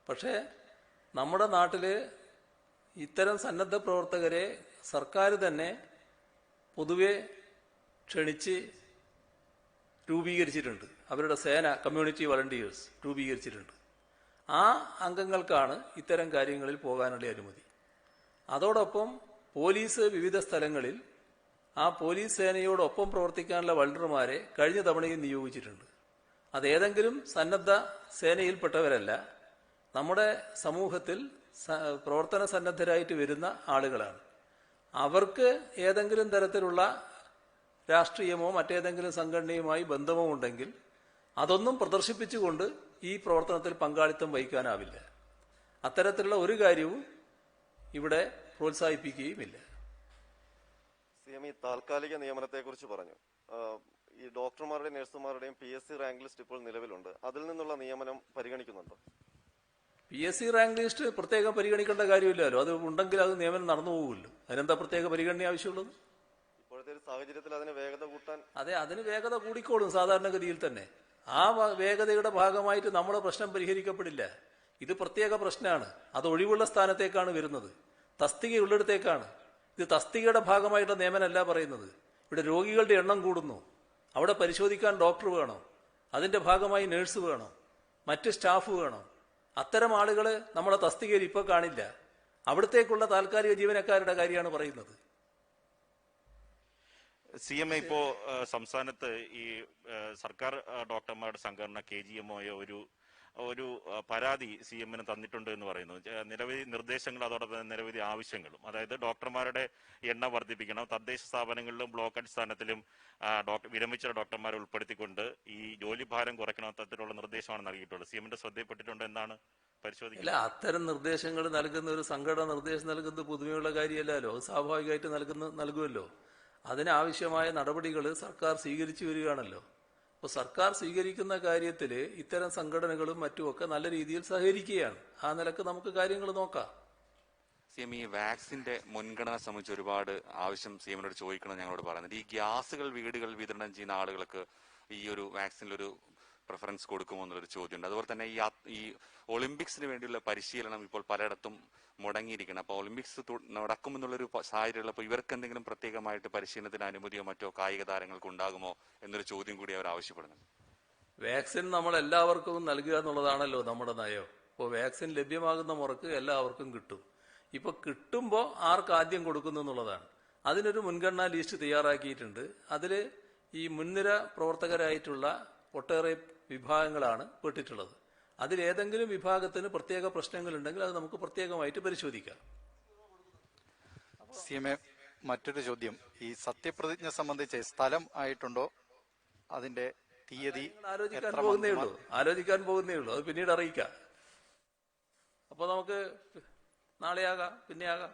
പക്ഷേ നമ്മുടെ നാട്ടില് ഇത്തരം സന്നദ്ധ പ്രവർത്തകരെ സർക്കാർ തന്നെ പൊതുവെ ക്ഷണിച്ച് രൂപീകരിച്ചിട്ടുണ്ട്. അവരുടെ സേന, കമ്മ്യൂണിറ്റി വളണ്ടിയേഴ്സ് രൂപീകരിച്ചിട്ടുണ്ട്. ആ അംഗങ്ങൾക്കാണ് ഇത്തരം കാര്യങ്ങളിൽ പോകാനുള്ള അനുമതി. അതോടൊപ്പം പോലീസ് വിവിധ സ്ഥലങ്ങളിൽ ആ പോലീസ് സേനയോടൊപ്പം പ്രവർത്തിക്കാനുള്ള വളണ്ടർമാരെ കഴിഞ്ഞ തവണയും നിയോഗിച്ചിട്ടുണ്ട്. അതേതെങ്കിലും സന്നദ്ധ സേനയിൽപ്പെട്ടവരല്ല, നമ്മുടെ സമൂഹത്തിൽ പ്രവർത്തന സന്നദ്ധരായിട്ട് വരുന്ന ആളുകളാണ്. അവർക്ക് ഏതെങ്കിലും തരത്തിലുള്ള രാഷ്ട്രീയമോ മറ്റേതെങ്കിലും സംഘടനയുമായി ബന്ധമോ ഉണ്ടെങ്കിൽ അതൊന്നും പ്രദർശിപ്പിച്ചുകൊണ്ട് ഈ പ്രവർത്തനത്തിൽ പങ്കാളിത്തം വഹിക്കാനാവില്ല. അത്തരത്തിലുള്ള ഒരു കാര്യവും ഇവിടെ പ്രോത്സാഹിപ്പിക്കുകയുമില്ല. CM ഈ താൽക്കാലിക നിയമനത്തെക്കുറിച്ച് പറഞ്ഞു. ഈ ഡോക്ടർമാരുടെയും നഴ്സുമാരുടെയും PSC റാങ്ക് ലിസ്റ്റ് ഇപ്പോൾ നിലവിലുണ്ട്. അതിൽ നിന്നുള്ള നിയമനം പരിഗണിക്കുന്നുണ്ടോ? PSC റാങ്ക് ലിസ്റ്റ് പ്രത്യേകം പരിഗണിക്കേണ്ട കാര്യമില്ലല്ലോ. അത് ഉണ്ടെങ്കിൽ അത് നിയമനം നടന്നു പോകുമല്ലോ. അതിനെന്താ പ്രത്യേക പരിഗണന ആവശ്യമുള്ളത്? ഇപ്പോഴത്തെ ഒരു സാഹചര്യത്തിൽ അതിന് വേഗത കൂട്ടാൻ. അതെ, അതിന് വേഗത കൂടിക്കോളും സാധാരണഗതിയിൽ തന്നെ. ആ വേഗതയുടെ ഭാഗമായിട്ട് നമ്മുടെ പ്രശ്നം പരിഹരിക്കപ്പെടില്ല. ഇത് പ്രത്യേക പ്രശ്നമാണ്. അത് ഒഴിവുള്ള സ്ഥാനത്തേക്കാണ് വരുന്നത്, തസ്തികയുള്ളിടത്തേക്കാണ്. ഇത് തസ്തികയുടെ ഭാഗമായിട്ടുള്ള നിയമനമല്ല പറയുന്നത്. ഇവിടെ രോഗികളുടെ എണ്ണം കൂടുന്നു, അവിടെ പരിശോധിക്കാൻ ഡോക്ടർ വേണം, അതിന്റെ ഭാഗമായി നഴ്സ് വേണം, മറ്റ് സ്റ്റാഫ് വേണം. അത്തരം ആളുകൾ നമ്മളെ തസ്തികയിൽ ഇപ്പോൾ കാണില്ല. അവിടത്തേക്കുള്ള താൽക്കാലിക ജീവനക്കാരുടെ കാര്യമാണ് പറയുന്നത്. CMA ഇപ്പോ സംസ്ഥാനത്ത് ഈ സർക്കാർ ഡോക്ടർമാരുടെ സംഘടന KGMO ഒരു പരാതി CM-ന് തന്നിട്ടുണ്ട് എന്ന് പറയുന്നു. നിരവധി നിർദ്ദേശങ്ങൾ, അതോടൊപ്പം തന്നെ നിരവധി ആവശ്യങ്ങളും. അതായത് ഡോക്ടർമാരുടെ എണ്ണം വർദ്ധിപ്പിക്കണം, തദ്ദേശ സ്ഥാപനങ്ങളിലും ബ്ലോക്ക് അടിസ്ഥാനത്തിലും വിരമിച്ച ഡോക്ടർമാരെ ഉൾപ്പെടുത്തിക്കൊണ്ട് ഈ ജോലിഭാരം കുറയ്ക്കണം, തരത്തിലുള്ള നിർദ്ദേശമാണ് നൽകിയിട്ടുള്ളത്. CM-ന്റെ ശ്രദ്ധയിൽപ്പെട്ടിട്ടുണ്ട് എന്നാണ് പരിശോധിക്കുന്നത്. അല്ല, അത്തരം നിർദ്ദേശങ്ങൾ നൽകുന്ന ഒരു സംഘടന നിർദ്ദേശം നൽകുന്നത് പുതുമയുള്ള കാര്യമല്ലല്ലോ. സ്വാഭാവികമായിട്ട് നൽകുമല്ലോ. അതിനാവശ്യമായ നടപടികൾ സർക്കാർ സ്വീകരിച്ചു വരികയാണല്ലോ. അപ്പോൾ സർക്കാർ സ്വീകരിക്കുന്ന കാര്യത്തിൽ ഇത്തരം സംഘടനകളും മറ്റുമൊക്കെ നല്ല രീതിയിൽ സഹകരിക്കുകയാണ്. ആ നിലക്ക് നമുക്ക് കാര്യങ്ങൾ നോക്കാം. CM, ഈ വാക്സിന്റെ മുൻഗണന സംബന്ധിച്ച് ഒരുപാട് ആവശ്യം CM-നോട് ചോദിക്കണം ഞങ്ങളോട് പറയുന്നത്. ഈ ഗ്യാസുകൾ വീടുകളിൽ വിതരണം ചെയ്യുന്ന ആളുകൾക്ക് ഈ ഒരു വാക്സിനിലൊരു പ്രിഫറൻസ് കൊടുക്കുമോ എന്നുള്ളൊരു ചോദ്യമുണ്ട്. അതുപോലെ തന്നെ ഈ ഒളിമ്പിക്സിന് വേണ്ടിയുള്ള പരിശീലനം ഇപ്പോൾ പലയിടത്തും മുടങ്ങിയിരിക്കണം. അപ്പോൾ ഒളിമ്പിക്സ് നടക്കുമെന്നുള്ളൊരു സാഹചര്യമുള്ളപ്പോൾ ഇവർക്ക് എന്തെങ്കിലും പ്രത്യേകമായിട്ട് പരിശീലനത്തിന് അനുമതിയോ മറ്റോ കായിക താരങ്ങൾക്ക് ഉണ്ടാകുമോ എന്നൊരു ചോദ്യം കൂടി അവർ ആവശ്യപ്പെടുന്നുണ്ട്. വാക്സിൻ നമ്മൾ എല്ലാവർക്കും നൽകുക എന്നുള്ളതാണല്ലോ നമ്മുടെ നയം. ഇപ്പോൾ വാക്സിൻ ലഭ്യമാകുന്ന മുറക്ക് എല്ലാവർക്കും കിട്ടും. ഇപ്പോൾ കിട്ടുമ്പോൾ ആർക്ക് ആദ്യം കൊടുക്കുന്നു എന്നുള്ളതാണ്. അതിനൊരു മുൻഗണനാ ലിസ്റ്റ് തയ്യാറാക്കിയിട്ടുണ്ട്. അതിൽ ഈ മുൻനിര പ്രവർത്തകരായിട്ടുള്ള ഒട്ടേറെ വിഭാഗങ്ങളാണ് പെട്ടിട്ടുള്ളത്. അതിലേതെങ്കിലും വിഭാഗത്തിന് പ്രത്യേക പ്രശ്നങ്ങളുണ്ടെങ്കിൽ അത് നമുക്ക് പ്രത്യേകമായിട്ട് പരിശോധിക്കാം. CMA, മറ്റൊരു ചോദ്യം. ഈ സത്യപ്രതിജ്ഞ സംബന്ധിച്ച് സ്ഥലം ആയിട്ടുണ്ടോ? അതിന്റെ തീയതി ആലോചിക്കാൻ പോകുന്നേ ഉള്ളൂ. അത് പിന്നീട് അറിയിക്കാം. അപ്പോൾ നമുക്ക് നാളെയാകാം, പിന്നെയാകാം.